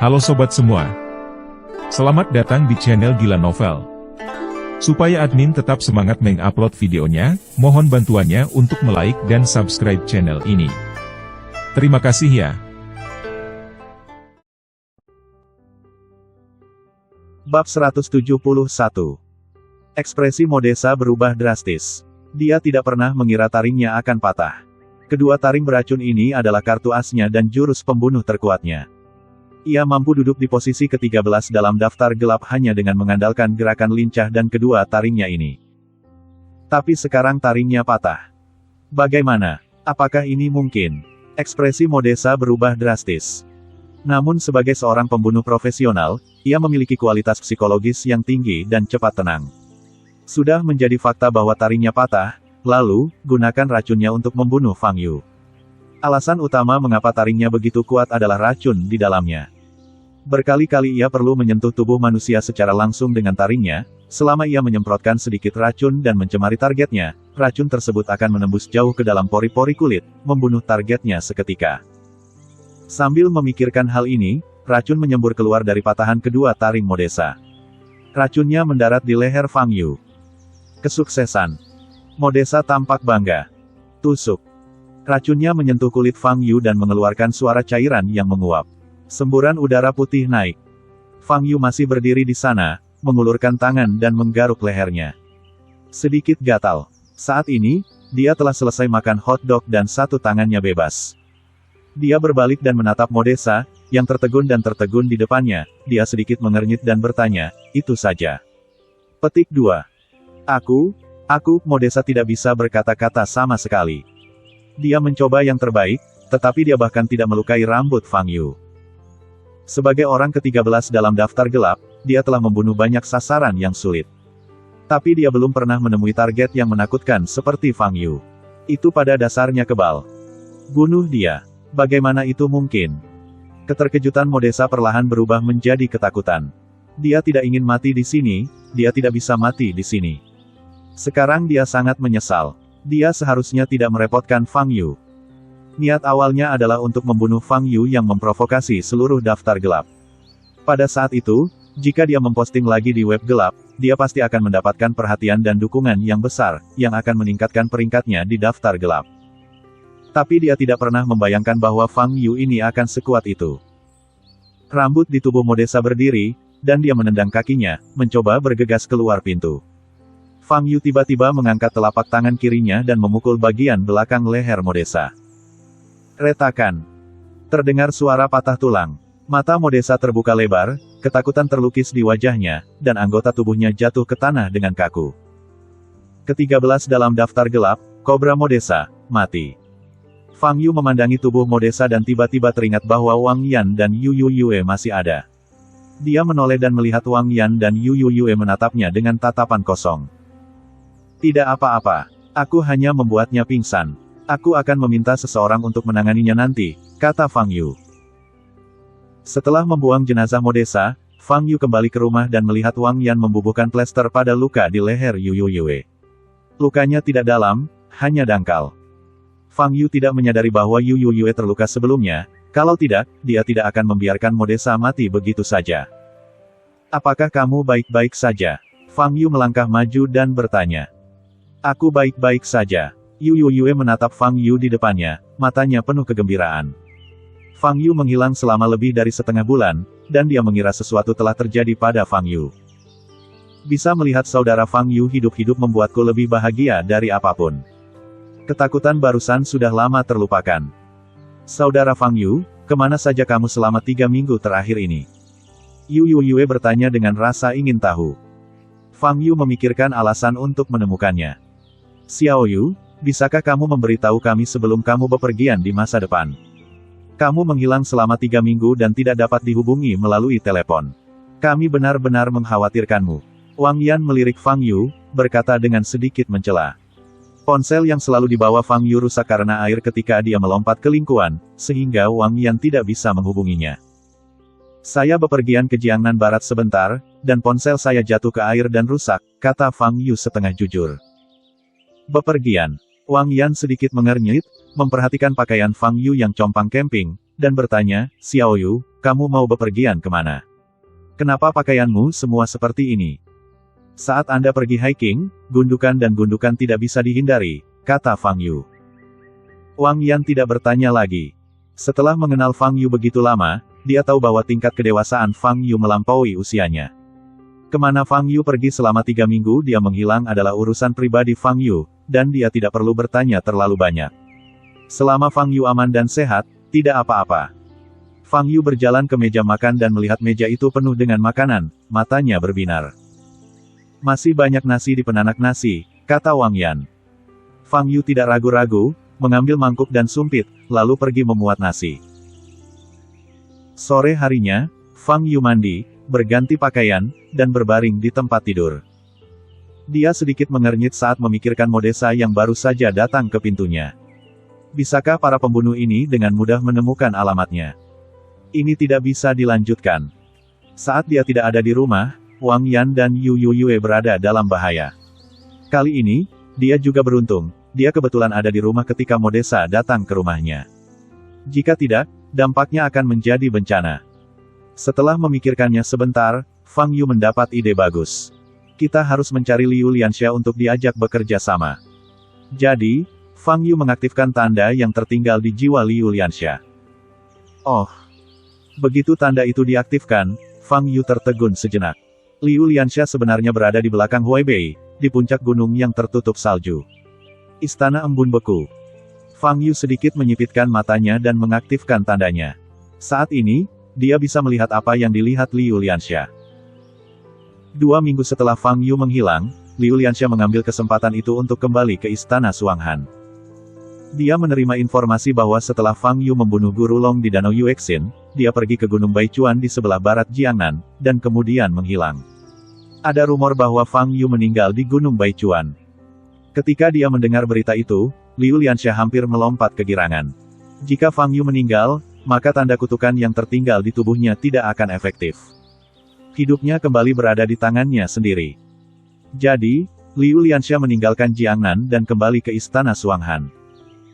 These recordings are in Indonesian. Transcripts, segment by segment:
Halo sobat semua. Selamat datang di channel Gila Novel. Supaya admin tetap semangat mengupload videonya, mohon bantuannya untuk like dan subscribe channel ini. Terima kasih ya. Bab 171. Ekspresi Modesa berubah drastis. Dia tidak pernah mengira taringnya akan patah. Kedua taring beracun ini adalah kartu asnya dan jurus pembunuh terkuatnya. Ia mampu duduk di posisi ke-13 dalam daftar gelap hanya dengan mengandalkan gerakan lincah dan kedua taringnya ini. Tapi sekarang taringnya patah. Bagaimana? Apakah ini mungkin? Ekspresi Modesa berubah drastis. Namun sebagai seorang pembunuh profesional, ia memiliki kualitas psikologis yang tinggi dan cepat tenang. Sudah menjadi fakta bahwa taringnya patah, lalu, gunakan racunnya untuk membunuh Fang Yu. Alasan utama mengapa taringnya begitu kuat adalah racun di dalamnya. Berkali-kali ia perlu menyentuh tubuh manusia secara langsung dengan taringnya, selama ia menyemprotkan sedikit racun dan mencemari targetnya, racun tersebut akan menembus jauh ke dalam pori-pori kulit, membunuh targetnya seketika. Sambil memikirkan hal ini, racun menyembur keluar dari patahan kedua taring Modesa. Racunnya mendarat di leher Fang Yu. Kesuksesan. Modesa tampak bangga. Tusuk. Racunnya menyentuh kulit Fang Yu dan mengeluarkan suara cairan yang menguap. Semburan udara putih naik. Fang Yu masih berdiri di sana, mengulurkan tangan dan menggaruk lehernya. Sedikit gatal. Saat ini, dia telah selesai makan hotdog dan satu tangannya bebas. Dia berbalik dan menatap Modesa, yang tertegun di depannya. Dia sedikit mengernyit dan bertanya, "Itu saja?" Petik 2. Aku, Modesa tidak bisa berkata-kata sama sekali. Dia mencoba yang terbaik, tetapi dia bahkan tidak melukai rambut Fang Yu. Sebagai orang ke-13 dalam daftar gelap, dia telah membunuh banyak sasaran yang sulit. Tapi dia belum pernah menemui target yang menakutkan seperti Fang Yu. Itu pada dasarnya kebal. Bunuh dia. Bagaimana itu mungkin? Keterkejutan Modesa perlahan berubah menjadi ketakutan. Dia tidak ingin mati di sini, dia tidak bisa mati di sini. Sekarang dia sangat menyesal. Dia seharusnya tidak merepotkan Fang Yu. Niat awalnya adalah untuk membunuh Fang Yu yang memprovokasi seluruh daftar gelap. Pada saat itu, jika dia memposting lagi di web gelap, dia pasti akan mendapatkan perhatian dan dukungan yang besar, yang akan meningkatkan peringkatnya di daftar gelap. Tapi dia tidak pernah membayangkan bahwa Fang Yu ini akan sekuat itu. Rambut di tubuh Modesa berdiri, dan dia menendang kakinya, mencoba bergegas keluar pintu. Fang Yu tiba-tiba mengangkat telapak tangan kirinya dan memukul bagian belakang leher Modesa. Retakan. Terdengar suara patah tulang. Mata Modesa terbuka lebar, ketakutan terlukis di wajahnya, dan anggota tubuhnya jatuh ke tanah dengan kaku. Ke-13 dalam daftar gelap, Kobra Modesa, mati. Fang Yu memandangi tubuh Modesa dan tiba-tiba teringat bahwa Wang Yan dan Yu Yue masih ada. Dia menoleh dan melihat Wang Yan dan Yu Yue menatapnya dengan tatapan kosong. Tidak apa-apa. Aku hanya membuatnya pingsan. Aku akan meminta seseorang untuk menanganinya nanti, kata Fang Yu. Setelah membuang jenazah Modesa, Fang Yu kembali ke rumah dan melihat Wang Yan membubuhkan plester pada luka di leher Yu Yue. Lukanya tidak dalam, hanya dangkal. Fang Yu tidak menyadari bahwa Yu Yue terluka sebelumnya, kalau tidak, dia tidak akan membiarkan Modesa mati begitu saja. Apakah kamu baik-baik saja? Fang Yu melangkah maju dan bertanya. Aku baik-baik saja. Yu Yue menatap Fang Yu di depannya, matanya penuh kegembiraan. Fang Yu menghilang selama lebih dari setengah bulan, dan dia mengira sesuatu telah terjadi pada Fang Yu. Bisa melihat saudara Fang Yu hidup-hidup membuatku lebih bahagia dari apapun. Ketakutan barusan sudah lama terlupakan. Saudara Fang Yu, kemana saja kamu selama 3 minggu terakhir ini? Yu Yue bertanya dengan rasa ingin tahu. Fang Yu memikirkan alasan untuk menemukannya. Xiao Yu, bisakah kamu memberitahu kami sebelum kamu bepergian di masa depan? Kamu menghilang selama 3 minggu dan tidak dapat dihubungi melalui telepon. Kami benar-benar mengkhawatirkanmu. Wang Yan melirik Fang Yu, berkata dengan sedikit mencela. Ponsel yang selalu dibawa Fang Yu rusak karena air ketika dia melompat ke lingkuan, sehingga Wang Yan tidak bisa menghubunginya. Saya bepergian ke Jiangnan Barat sebentar, dan ponsel saya jatuh ke air dan rusak, kata Fang Yu setengah jujur. Bepergian. Wang Yan sedikit mengernyit, memperhatikan pakaian Fang Yu yang compang-camping, dan bertanya, "Xiaoyu, kamu mau bepergian kemana? Kenapa pakaianmu semua seperti ini?" "Saat Anda pergi hiking, gundukan dan gundukan tidak bisa dihindari," kata Fang Yu. Wang Yan tidak bertanya lagi. Setelah mengenal Fang Yu begitu lama, dia tahu bahwa tingkat kedewasaan Fang Yu melampaui usianya. Kemana Fang Yu pergi selama 3 minggu dia menghilang adalah urusan pribadi Fang Yu, dan dia tidak perlu bertanya terlalu banyak. Selama Fang Yu aman dan sehat, tidak apa-apa. Fang Yu berjalan ke meja makan dan melihat meja itu penuh dengan makanan, matanya berbinar. "Masih banyak nasi di penanak nasi," kata Wang Yan. Fang Yu tidak ragu-ragu, mengambil mangkuk dan sumpit, lalu pergi memuat nasi. Sore harinya, Fang Yu mandi, berganti pakaian, dan berbaring di tempat tidur. Dia sedikit mengernyit saat memikirkan Modesa yang baru saja datang ke pintunya. Bisakah para pembunuh ini dengan mudah menemukan alamatnya? Ini tidak bisa dilanjutkan. Saat dia tidak ada di rumah, Wang Yan dan Yu Yue berada dalam bahaya. Kali ini, dia juga beruntung. Dia kebetulan ada di rumah ketika Modesa datang ke rumahnya. Jika tidak, dampaknya akan menjadi bencana. Setelah memikirkannya sebentar, Fang Yu mendapat ide bagus. Kita harus mencari Liu Lianxia untuk diajak bekerja sama. Jadi, Fang Yu mengaktifkan tanda yang tertinggal di jiwa Liu Lianxia. Oh. Begitu tanda itu diaktifkan, Fang Yu tertegun sejenak. Liu Lianxia sebenarnya berada di belakang Huaibei, di puncak gunung yang tertutup salju. Istana Embun Beku. Fang Yu sedikit menyipitkan matanya dan mengaktifkan tandanya. Saat ini, dia bisa melihat apa yang dilihat Liu Lianxia. 2 minggu setelah Fang Yu menghilang, Liu Lianxia mengambil kesempatan itu untuk kembali ke Istana Suanghan. Dia menerima informasi bahwa setelah Fang Yu membunuh Guru Long di Danau Yuexin, dia pergi ke Gunung Baichuan di sebelah barat Jiangnan, dan kemudian menghilang. Ada rumor bahwa Fang Yu meninggal di Gunung Baichuan. Ketika dia mendengar berita itu, Liu Lianxia hampir melompat kegirangan. Jika Fang Yu meninggal, maka tanda kutukan yang tertinggal di tubuhnya tidak akan efektif. Hidupnya kembali berada di tangannya sendiri. Jadi, Liu Lianxia meninggalkan Jiangnan dan kembali ke Istana Suanghan.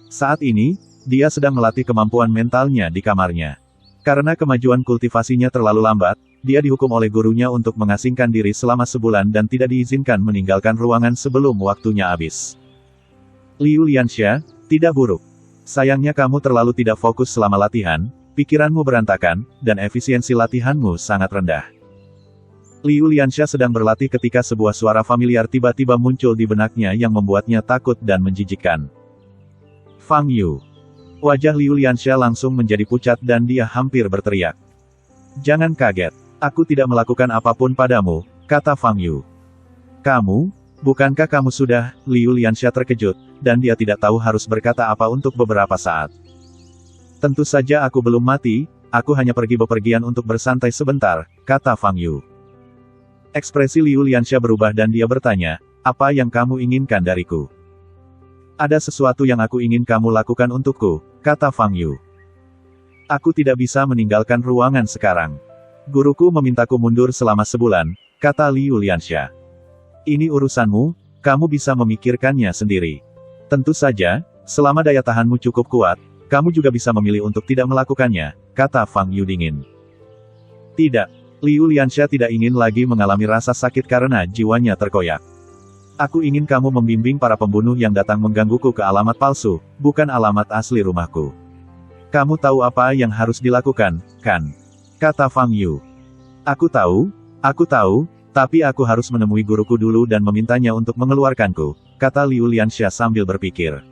Saat ini, dia sedang melatih kemampuan mentalnya di kamarnya. Karena kemajuan kultivasinya terlalu lambat, dia dihukum oleh gurunya untuk mengasingkan diri selama sebulan dan tidak diizinkan meninggalkan ruangan sebelum waktunya habis. Liu Lianxia, tidak buruk. Sayangnya kamu terlalu tidak fokus selama latihan, pikiranmu berantakan, dan efisiensi latihanmu sangat rendah. Liu Lianxia sedang berlatih ketika sebuah suara familiar tiba-tiba muncul di benaknya yang membuatnya takut dan menjijikkan. Fang Yu. Wajah Liu Lianxia langsung menjadi pucat dan dia hampir berteriak. "Jangan kaget. Aku tidak melakukan apapun padamu," kata Fang Yu. "Kamu? Bukankah kamu sudah?" Liu Lianxia terkejut, dan dia tidak tahu harus berkata apa untuk beberapa saat. "Tentu saja aku belum mati, aku hanya pergi bepergian untuk bersantai sebentar," kata Fang Yu. Ekspresi Liu Lianxia berubah dan dia bertanya, "Apa yang kamu inginkan dariku?" "Ada sesuatu yang aku ingin kamu lakukan untukku," kata Fang Yu. "Aku tidak bisa meninggalkan ruangan sekarang. Guruku memintaku mundur selama sebulan," kata Liu Lianxia. "Ini urusanmu, kamu bisa memikirkannya sendiri. Tentu saja, selama daya tahanmu cukup kuat, kamu juga bisa memilih untuk tidak melakukannya," kata Fang Yu dingin. "Tidak." Liu Lianxia tidak ingin lagi mengalami rasa sakit karena jiwanya terkoyak. "Aku ingin kamu membimbing para pembunuh yang datang menggangguku ke alamat palsu, bukan alamat asli rumahku. Kamu tahu apa yang harus dilakukan, kan?" kata Fang Yu. Aku tahu, tapi aku harus menemui guruku dulu dan memintanya untuk mengeluarkanku," kata Liu Lianxia sambil berpikir.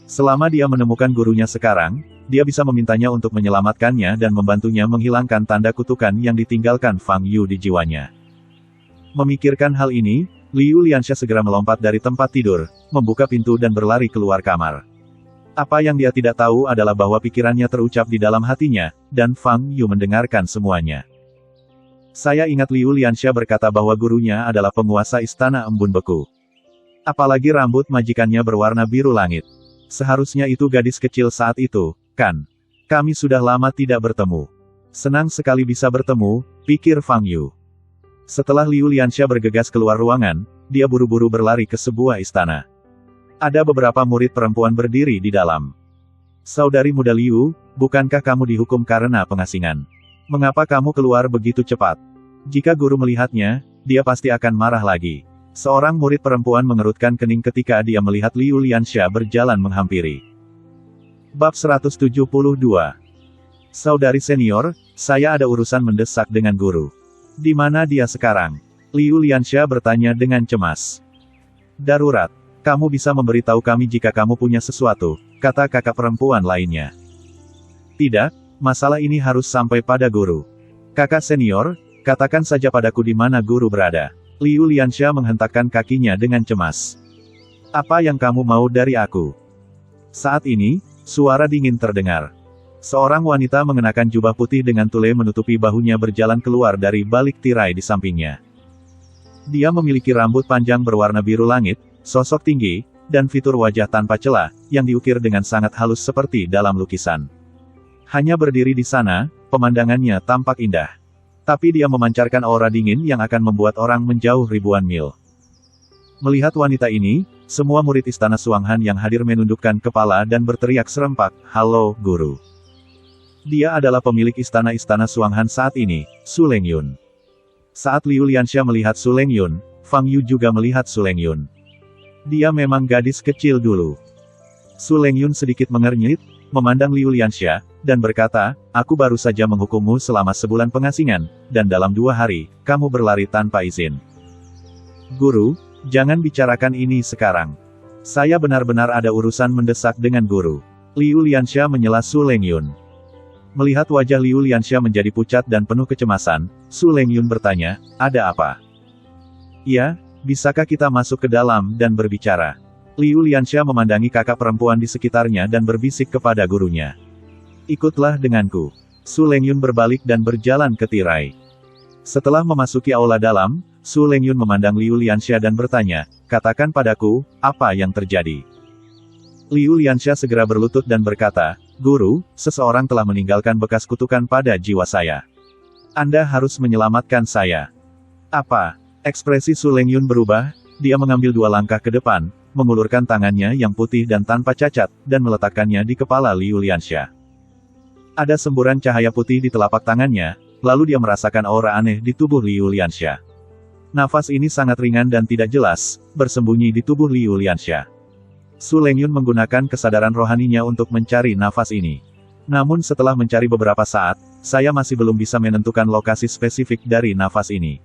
Selama dia menemukan gurunya sekarang, dia bisa memintanya untuk menyelamatkannya dan membantunya menghilangkan tanda kutukan yang ditinggalkan Fang Yu di jiwanya. Memikirkan hal ini, Liu Lianxia segera melompat dari tempat tidur, membuka pintu dan berlari keluar kamar. Apa yang dia tidak tahu adalah bahwa pikirannya terucap di dalam hatinya, dan Fang Yu mendengarkan semuanya. "Saya ingat Liu Lianxia berkata bahwa gurunya adalah penguasa Istana Embun Beku. Apalagi rambut majikannya berwarna biru langit. Seharusnya itu gadis kecil saat itu, kan? Kami sudah lama tidak bertemu. Senang sekali bisa bertemu," pikir Fang Yu. Setelah Liu Lianxia bergegas keluar ruangan, dia buru-buru berlari ke sebuah istana. Ada beberapa murid perempuan berdiri di dalam. "Saudari muda Liu, bukankah kamu dihukum karena pengasingan? Mengapa kamu keluar begitu cepat? Jika guru melihatnya, dia pasti akan marah lagi. Seorang murid perempuan mengerutkan kening ketika dia melihat Liu Lianxia berjalan menghampiri. Bab 172. Saudari senior, saya ada urusan mendesak dengan guru. Di mana dia sekarang? Liu Lianxia bertanya dengan cemas. Darurat. Kamu bisa memberitahu kami jika kamu punya sesuatu, kata kakak perempuan lainnya. Tidak, masalah ini harus sampai pada guru. Kakak senior, katakan saja padaku di mana guru berada. Liu Lianxia menghentakkan kakinya dengan cemas. Apa yang kamu mau dari aku? Saat ini, suara dingin terdengar. Seorang wanita mengenakan jubah putih dengan tule menutupi bahunya berjalan keluar dari balik tirai di sampingnya. Dia memiliki rambut panjang berwarna biru langit, sosok tinggi, dan fitur wajah tanpa celah, yang diukir dengan sangat halus seperti dalam lukisan. Hanya berdiri di sana, pemandangannya tampak indah. Tapi dia memancarkan aura dingin yang akan membuat orang menjauh ribuan mil. Melihat wanita ini, semua murid istana Suanghan yang hadir menundukkan kepala dan berteriak serempak, "Halo, guru!" Dia adalah pemilik istana-istana Suanghan saat ini, Su Lengyun. Saat Liu Lianxia melihat Su Lengyun, Fang Yu juga melihat Su Lengyun. Dia memang gadis kecil dulu. Su Lengyun sedikit mengernyit, memandang Liu Lianxia, dan berkata, "Aku baru saja menghukummu selama sebulan pengasingan, dan dalam 2 hari, kamu berlari tanpa izin." Guru, jangan bicarakan ini sekarang. Saya benar-benar ada urusan mendesak dengan guru. Liu Lianxia menyela Su Lengyun. Melihat wajah Liu Lianxia menjadi pucat dan penuh kecemasan, Su Lengyun bertanya, "Ada apa?" "Ya, bisakah kita masuk ke dalam dan berbicara?" Liu Lianxia memandangi kakak perempuan di sekitarnya dan berbisik kepada gurunya. "Ikutlah denganku." Su Lengyun berbalik dan berjalan ke tirai. Setelah memasuki aula dalam, Su Lengyun memandang Liu Lianxia dan bertanya, "Katakan padaku, apa yang terjadi?" Liu Lianxia segera berlutut dan berkata, "Guru, seseorang telah meninggalkan bekas kutukan pada jiwa saya. Anda harus menyelamatkan saya." "Apa?" Ekspresi Su Lengyun berubah, dia mengambil 2 langkah ke depan, mengulurkan tangannya yang putih dan tanpa cacat, dan meletakkannya di kepala Liu Lianxia. Ada semburan cahaya putih di telapak tangannya, lalu dia merasakan aura aneh di tubuh Liu Lianxia. Nafas ini sangat ringan dan tidak jelas, bersembunyi di tubuh Liu Lianxia. Su Lengyun menggunakan kesadaran rohaninya untuk mencari nafas ini. Namun setelah mencari beberapa saat, saya masih belum bisa menentukan lokasi spesifik dari nafas ini.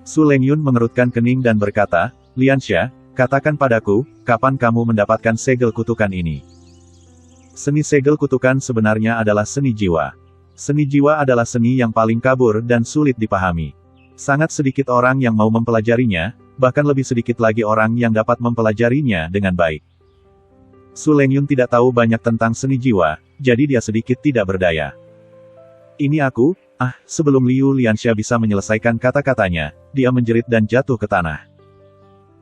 Su Lengyun mengerutkan kening dan berkata, "Lianxia, katakan padaku, kapan kamu mendapatkan segel kutukan ini?" Seni segel kutukan sebenarnya adalah seni jiwa. Seni jiwa adalah seni yang paling kabur dan sulit dipahami. Sangat sedikit orang yang mau mempelajarinya, bahkan lebih sedikit lagi orang yang dapat mempelajarinya dengan baik. Su Lengyun tidak tahu banyak tentang seni jiwa, jadi dia sedikit tidak berdaya. "Ini aku." Sebelum Liu Lianxia bisa menyelesaikan kata-katanya, dia menjerit dan jatuh ke tanah.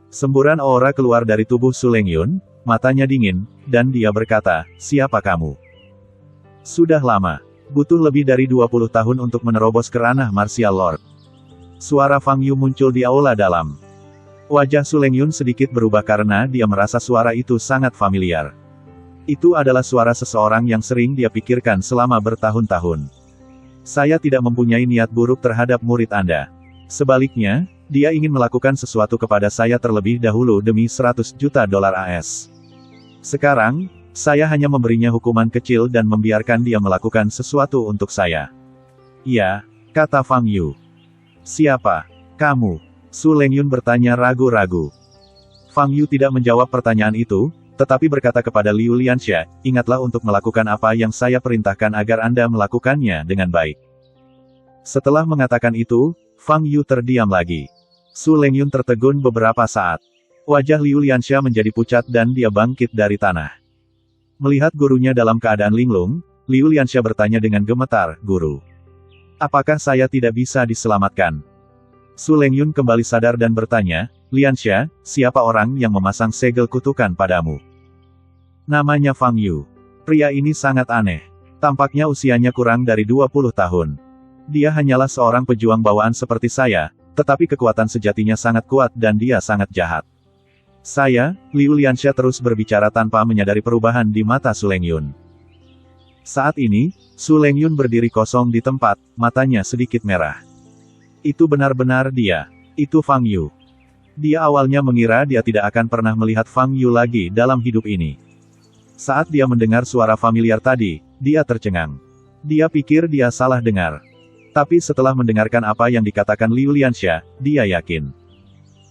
Semburan aura keluar dari tubuh Su Lengyun, matanya dingin, dan dia berkata, "Siapa kamu?" "Sudah lama. Butuh lebih dari 20 tahun untuk menerobos ke ranah Martial Lord." Suara Fang Yu muncul di aula dalam. Wajah Su Lengyun sedikit berubah karena dia merasa suara itu sangat familiar. Itu adalah suara seseorang yang sering dia pikirkan selama bertahun-tahun. "Saya tidak mempunyai niat buruk terhadap murid Anda. Sebaliknya, dia ingin melakukan sesuatu kepada saya terlebih dahulu demi 100 juta dolar AS. Sekarang, saya hanya memberinya hukuman kecil dan membiarkan dia melakukan sesuatu untuk saya." "Ya," kata Fang Yu. "Siapa kamu?" Su Lengyun bertanya ragu-ragu. Fang Yu tidak menjawab pertanyaan itu, tetapi berkata kepada Liu Lianxia, "Ingatlah untuk melakukan apa yang saya perintahkan agar Anda melakukannya dengan baik." Setelah mengatakan itu, Fang Yu terdiam lagi. Su Lengyun tertegun beberapa saat. Wajah Liu Lianxia menjadi pucat dan dia bangkit dari tanah. Melihat gurunya dalam keadaan linglung, Liu Lianxia bertanya dengan gemetar, "Guru, apakah saya tidak bisa diselamatkan?" Su Lengyun kembali sadar dan bertanya, "Lianxia, siapa orang yang memasang segel kutukan padamu?" Namanya Fang Yu. Pria ini sangat aneh. Tampaknya usianya kurang dari 20 tahun. Dia hanyalah seorang pejuang bawaan seperti saya, tetapi kekuatan sejatinya sangat kuat dan dia sangat jahat. Liu Lianxia terus berbicara tanpa menyadari perubahan di mata Su Lengyun. Saat ini, Su Lengyun berdiri kosong di tempat, matanya sedikit merah. Itu benar-benar dia. Itu Fang Yu. Dia awalnya mengira dia tidak akan pernah melihat Fang Yu lagi dalam hidup ini. Saat dia mendengar suara familiar tadi, dia tercengang. Dia pikir dia salah dengar. Tapi setelah mendengarkan apa yang dikatakan Liu Lianxia, dia yakin.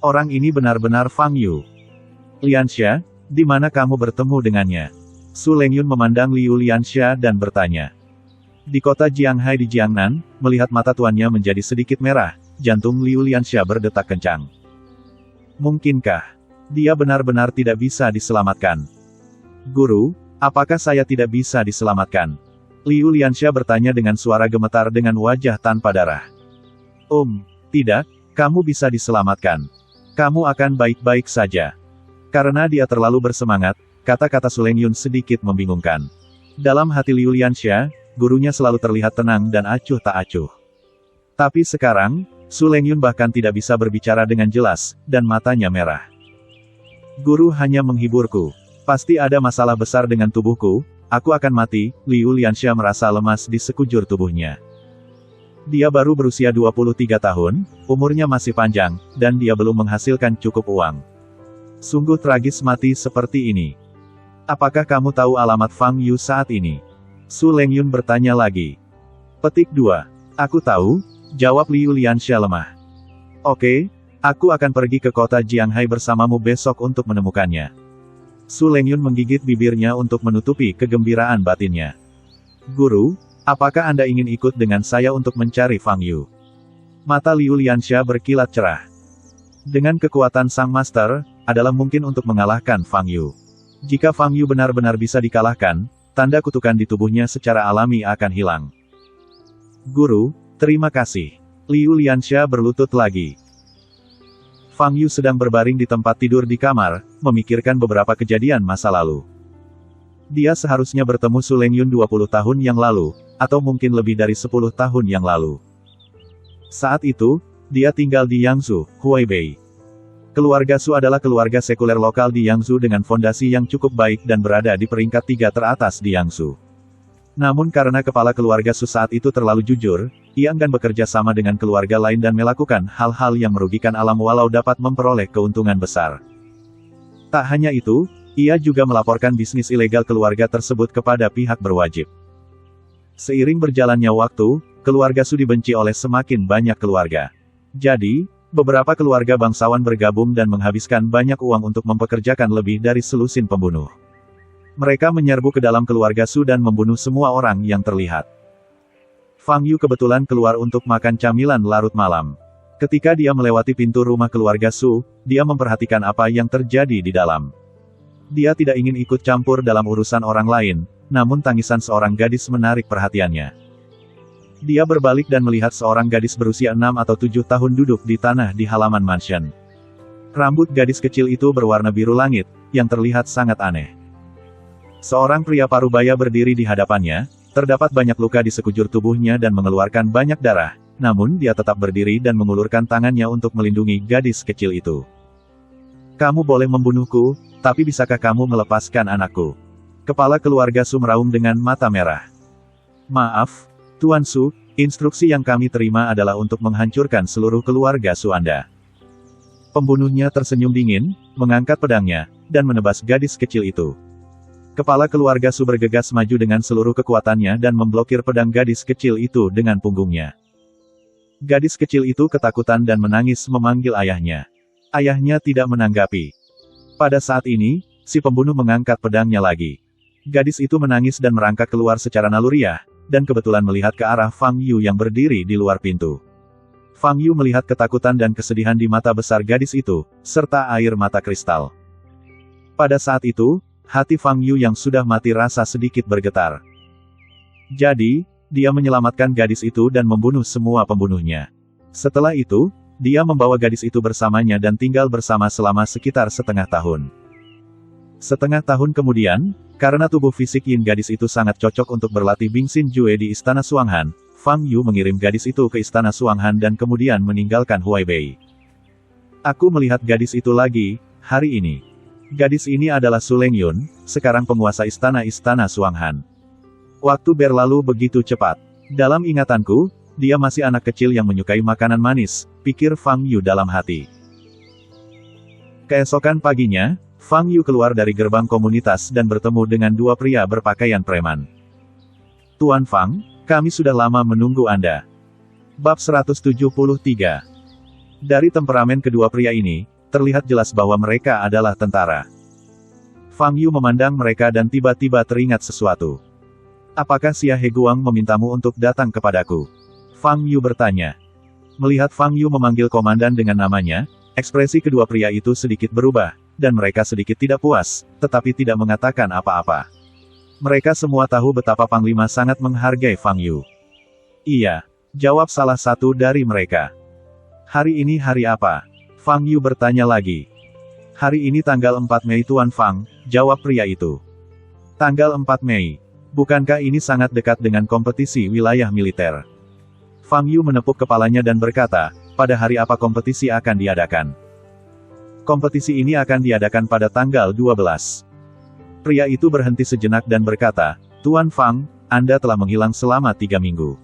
Orang ini benar-benar Fang Yu. Lianxia, di mana kamu bertemu dengannya? Su Lengyun memandang Liu Lianxia dan bertanya. Di kota Jianghai di Jiangnan, melihat mata tuannya menjadi sedikit merah, jantung Liu Lianxia berdetak kencang. Mungkinkah dia benar-benar tidak bisa diselamatkan? Guru, apakah saya tidak bisa diselamatkan? Liu Lianxia bertanya dengan suara gemetar dengan wajah tanpa darah. Tidak, kamu bisa diselamatkan. Kamu akan baik-baik saja. Karena dia terlalu bersemangat, kata-kata Su Lengyun sedikit membingungkan. Dalam hati Liu Lianxia, gurunya selalu terlihat tenang dan acuh tak acuh. Tapi sekarang, Su Lengyun bahkan tidak bisa berbicara dengan jelas, dan matanya merah. Guru hanya menghiburku. Pasti ada masalah besar dengan tubuhku, aku akan mati. Liu Lianxia merasa lemas di sekujur tubuhnya. Dia baru berusia 23 tahun, umurnya masih panjang, dan dia belum menghasilkan cukup uang. Sungguh tragis mati seperti ini. Apakah kamu tahu alamat Fang Yu saat ini? Su Lengyun bertanya lagi. Petik 2. Aku tahu, jawab Liu Lianxia lemah. Oke, aku akan pergi ke kota Jianghai bersamamu besok untuk menemukannya. Su Lengyun menggigit bibirnya untuk menutupi kegembiraan batinnya. Guru, apakah Anda ingin ikut dengan saya untuk mencari Fang Yu? Mata Liu Lianxia berkilat cerah. Dengan kekuatan Sang Master, adalah mungkin untuk mengalahkan Fang Yu. Jika Fang Yu benar-benar bisa dikalahkan, tanda kutukan di tubuhnya secara alami akan hilang. Guru, terima kasih. Liu Lianxia berlutut lagi. Fang Yu sedang berbaring di tempat tidur di kamar, memikirkan beberapa kejadian masa lalu. Dia seharusnya bertemu Su Lengyun 20 tahun yang lalu, atau mungkin lebih dari 10 tahun yang lalu. Saat itu, dia tinggal di Yangzhou, Huaibei. Keluarga Su adalah keluarga sekuler lokal di Yangzhou dengan fondasi yang cukup baik dan berada di peringkat 3 teratas di Yangzhou. Namun karena kepala keluarga Su saat itu terlalu jujur, ia enggan bekerja sama dengan keluarga lain dan melakukan hal-hal yang merugikan alam walau dapat memperoleh keuntungan besar. Tak hanya itu, ia juga melaporkan bisnis ilegal keluarga tersebut kepada pihak berwajib. Seiring berjalannya waktu, keluarga Su dibenci oleh semakin banyak keluarga. Jadi, beberapa keluarga bangsawan bergabung dan menghabiskan banyak uang untuk mempekerjakan lebih dari selusin pembunuh. Mereka menyerbu ke dalam keluarga Su dan membunuh semua orang yang terlihat. Fang Yu kebetulan keluar untuk makan camilan larut malam. Ketika dia melewati pintu rumah keluarga Su, dia memperhatikan apa yang terjadi di dalam. Dia tidak ingin ikut campur dalam urusan orang lain, namun tangisan seorang gadis menarik perhatiannya. Dia berbalik dan melihat seorang gadis berusia 6 atau 7 tahun duduk di tanah di halaman mansion. Rambut gadis kecil itu berwarna biru langit, yang terlihat sangat aneh. Seorang pria parubaya berdiri di hadapannya, terdapat banyak luka di sekujur tubuhnya dan mengeluarkan banyak darah, namun dia tetap berdiri dan mengulurkan tangannya untuk melindungi gadis kecil itu. Kamu boleh membunuhku, tapi bisakah kamu melepaskan anakku? Kepala keluarga Su meraung dengan mata merah. Maaf, Tuan Su, instruksi yang kami terima adalah untuk menghancurkan seluruh keluarga Su Anda. Pembunuhnya tersenyum dingin, mengangkat pedangnya, dan menebas gadis kecil itu. Kepala keluarga Su bergegas maju dengan seluruh kekuatannya dan memblokir pedang gadis kecil itu dengan punggungnya. Gadis kecil itu ketakutan dan menangis memanggil ayahnya. Ayahnya tidak menanggapi. Pada saat ini, si pembunuh mengangkat pedangnya lagi. Gadis itu menangis dan merangkak keluar secara naluriah, dan kebetulan melihat ke arah Fang Yu yang berdiri di luar pintu. Fang Yu melihat ketakutan dan kesedihan di mata besar gadis itu, serta air mata kristal. Pada saat itu, hati Fang Yu yang sudah mati rasa sedikit bergetar. Jadi, dia menyelamatkan gadis itu dan membunuh semua pembunuhnya. Setelah itu, dia membawa gadis itu bersamanya dan tinggal bersama selama sekitar setengah tahun. Setengah tahun kemudian, karena tubuh fisik Yin gadis itu sangat cocok untuk berlatih Bingxin Jue di Istana Suanghan, Fang Yu mengirim gadis itu ke Istana Suanghan dan kemudian meninggalkan Huaibei. Aku melihat gadis itu lagi, hari ini. Gadis ini adalah Su Lengyun, sekarang penguasa Istana Suanghan. Waktu berlalu begitu cepat. Dalam ingatanku, dia masih anak kecil yang menyukai makanan manis, pikir Fang Yu dalam hati. Keesokan paginya, Fang Yu keluar dari gerbang komunitas dan bertemu dengan dua pria berpakaian preman. Tuan Fang, kami sudah lama menunggu Anda. Bab 173. Dari temperamen kedua pria ini, terlihat jelas bahwa mereka adalah tentara. Fang Yu memandang mereka dan tiba-tiba teringat sesuatu. Apakah Xia Heguang memintamu untuk datang kepadaku? Fang Yu bertanya. Melihat Fang Yu memanggil komandan dengan namanya, ekspresi kedua pria itu sedikit berubah, dan mereka sedikit tidak puas, tetapi tidak mengatakan apa-apa. Mereka semua tahu betapa Panglima sangat menghargai Fang Yu. Iya, jawab salah satu dari mereka. Hari ini hari apa? Fang Yu bertanya lagi. Hari ini tanggal 4 Mei Tuan Fang, jawab pria itu. Tanggal 4 Mei. Bukankah ini sangat dekat dengan kompetisi wilayah militer? Fang Yu menepuk kepalanya dan berkata, pada hari apa kompetisi akan diadakan? Kompetisi ini akan diadakan pada tanggal 12. Pria itu berhenti sejenak dan berkata, Tuan Fang, Anda telah menghilang selama 3 minggu.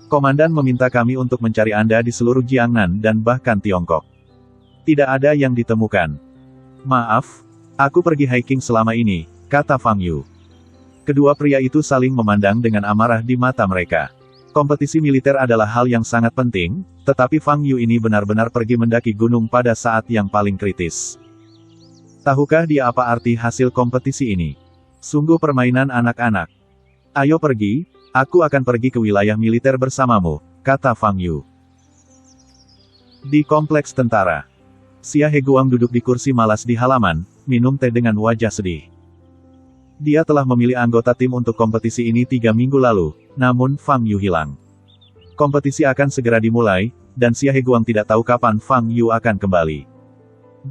Komandan meminta kami untuk mencari Anda di seluruh Jiangnan dan bahkan Tiongkok. Tidak ada yang ditemukan. Maaf, aku pergi hiking selama ini, kata Fang Yu. Kedua pria itu saling memandang dengan amarah di mata mereka. Kompetisi militer adalah hal yang sangat penting, tetapi Fang Yu ini benar-benar pergi mendaki gunung pada saat yang paling kritis. Tahukah dia apa arti hasil kompetisi ini? Sungguh permainan anak-anak. Ayo pergi, aku akan pergi ke wilayah militer bersamamu, kata Fang Yu. Di kompleks tentara, Xia Heguang duduk di kursi malas di halaman, minum teh dengan wajah sedih. Dia telah memilih anggota tim untuk kompetisi ini 3 minggu lalu, namun Fang Yu hilang. Kompetisi akan segera dimulai, dan Xia Heguang tidak tahu kapan Fang Yu akan kembali.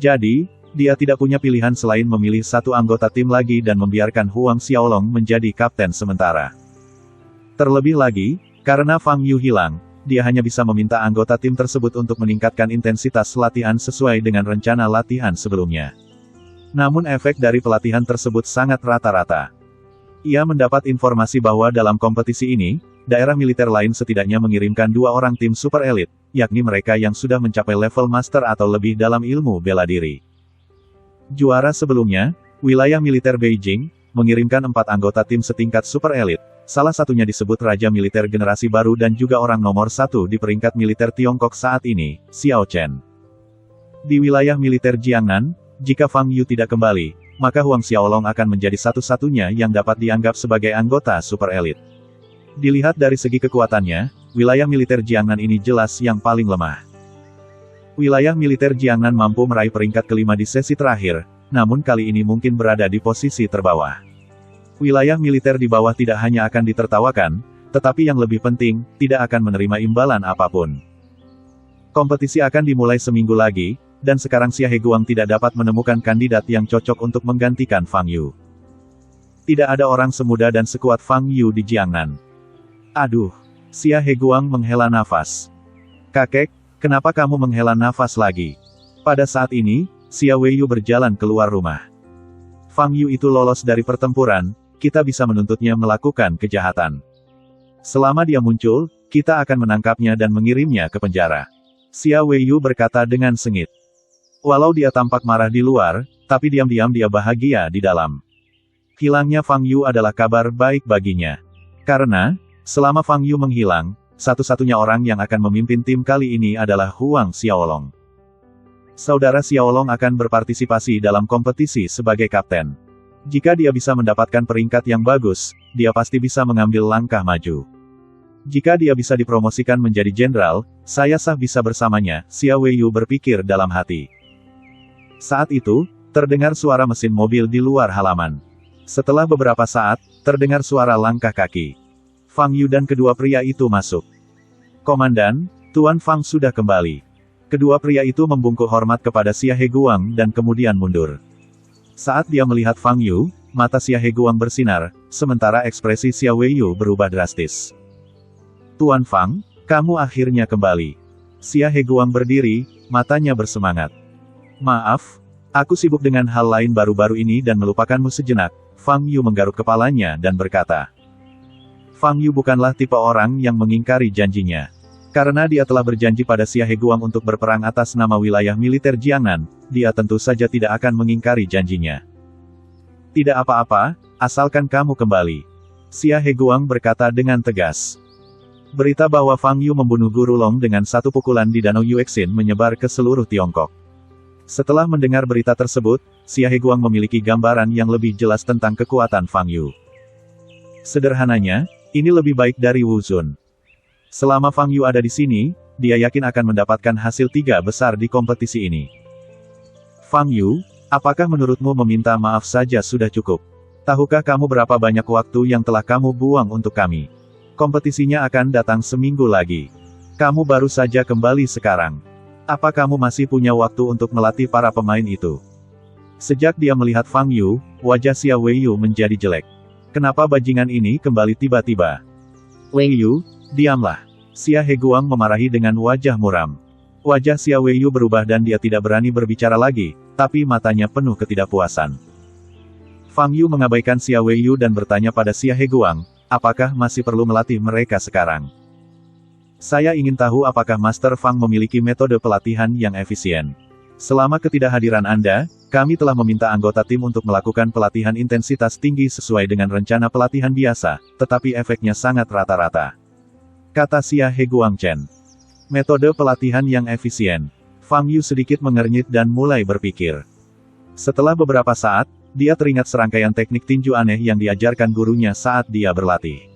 Jadi, dia tidak punya pilihan selain memilih satu anggota tim lagi dan membiarkan Huang Xiaolong menjadi kapten sementara. Terlebih lagi, karena Fang Yu hilang, dia hanya bisa meminta anggota tim tersebut untuk meningkatkan intensitas latihan sesuai dengan rencana latihan sebelumnya. Namun efek dari pelatihan tersebut sangat rata-rata. Ia mendapat informasi bahwa dalam kompetisi ini, daerah militer lain setidaknya mengirimkan 2 orang tim super elit, yakni mereka yang sudah mencapai level master atau lebih dalam ilmu bela diri. Juara sebelumnya, wilayah militer Beijing, mengirimkan 4 anggota tim setingkat super elit, salah satunya disebut Raja Militer Generasi Baru dan juga orang nomor 1 di peringkat militer Tiongkok saat ini, Xiao Chen. Di wilayah militer Jiangnan, jika Fang Yu tidak kembali, maka Huang Xiaolong akan menjadi satu-satunya yang dapat dianggap sebagai anggota super elit. Dilihat dari segi kekuatannya, wilayah militer Jiangnan ini jelas yang paling lemah. Wilayah militer Jiangnan mampu meraih peringkat kelima di sesi terakhir, namun kali ini mungkin berada di posisi terbawah. Wilayah militer di bawah tidak hanya akan ditertawakan, tetapi yang lebih penting, tidak akan menerima imbalan apapun. Kompetisi akan dimulai seminggu lagi, dan sekarang Xia Heguang tidak dapat menemukan kandidat yang cocok untuk menggantikan Fang Yu. Tidak ada orang semuda dan sekuat Fang Yu di Jiangnan. Aduh, Xia Heguang menghela nafas. Kakek, kenapa kamu menghela nafas lagi? Pada saat ini, Xia Weiyu berjalan keluar rumah. Fang Yu itu lolos dari pertempuran, kita bisa menuntutnya melakukan kejahatan. Selama dia muncul, kita akan menangkapnya dan mengirimnya ke penjara. Xia Weiyu berkata dengan sengit. Walau dia tampak marah di luar, tapi diam-diam dia bahagia di dalam. Hilangnya Fang Yu adalah kabar baik baginya. Karena, selama Fang Yu menghilang, satu-satunya orang yang akan memimpin tim kali ini adalah Huang Xiaolong. Saudara Xiaolong akan berpartisipasi dalam kompetisi sebagai kapten. Jika dia bisa mendapatkan peringkat yang bagus, dia pasti bisa mengambil langkah maju. Jika dia bisa dipromosikan menjadi jenderal, saya sah bisa bersamanya, Xia Weiyu berpikir dalam hati. Saat itu, terdengar suara mesin mobil di luar halaman. Setelah beberapa saat, terdengar suara langkah kaki. Fang Yu dan kedua pria itu masuk. Komandan, Tuan Fang sudah kembali. Kedua pria itu membungkuk hormat kepada Xia Heguang dan kemudian mundur. Saat dia melihat Fang Yu, mata Xia Heguang bersinar, sementara ekspresi Xia Weiyu berubah drastis. Tuan Fang, kamu akhirnya kembali. Xia Heguang berdiri, matanya bersemangat. Maaf, aku sibuk dengan hal lain baru-baru ini dan melupakanmu sejenak. Fang Yu menggaruk kepalanya dan berkata. Fang Yu bukanlah tipe orang yang mengingkari janjinya. Karena dia telah berjanji pada Xia Heguang untuk berperang atas nama wilayah militer Jiangnan, dia tentu saja tidak akan mengingkari janjinya. Tidak apa-apa, asalkan kamu kembali. Xia Heguang berkata dengan tegas. Berita bahwa Fang Yu membunuh Guru Long dengan satu pukulan di Danau Yuexin menyebar ke seluruh Tiongkok. Setelah mendengar berita tersebut, Xia Heguang memiliki gambaran yang lebih jelas tentang kekuatan Fang Yu. Sederhananya, ini lebih baik dari Wu Zun. Selama Fang Yu ada di sini, dia yakin akan mendapatkan hasil 3 besar di kompetisi ini. Fang Yu, apakah menurutmu meminta maaf saja sudah cukup? Tahukah kamu berapa banyak waktu yang telah kamu buang untuk kami? Kompetisinya akan datang seminggu lagi. Kamu baru saja kembali sekarang. Apa kamu masih punya waktu untuk melatih para pemain itu? Sejak dia melihat Fang Yu, wajah Xia Weiyu menjadi jelek. Kenapa bajingan ini kembali tiba-tiba? Weiyu, diamlah. Xia Heguang memarahi dengan wajah muram. Wajah Xia Weiyu berubah dan dia tidak berani berbicara lagi, tapi matanya penuh ketidakpuasan. Fang Yu mengabaikan Xia Weiyu dan bertanya pada Xia Heguang, apakah masih perlu melatih mereka sekarang? Saya ingin tahu apakah Master Fang memiliki metode pelatihan yang efisien. Selama ketidakhadiran Anda, kami telah meminta anggota tim untuk melakukan pelatihan intensitas tinggi sesuai dengan rencana pelatihan biasa, tetapi efeknya sangat rata-rata. Kata Xia Heguang Chen. Metode pelatihan yang efisien. Fang Yu sedikit mengernyit dan mulai berpikir. Setelah beberapa saat, dia teringat serangkaian teknik tinju aneh yang diajarkan gurunya saat dia berlatih.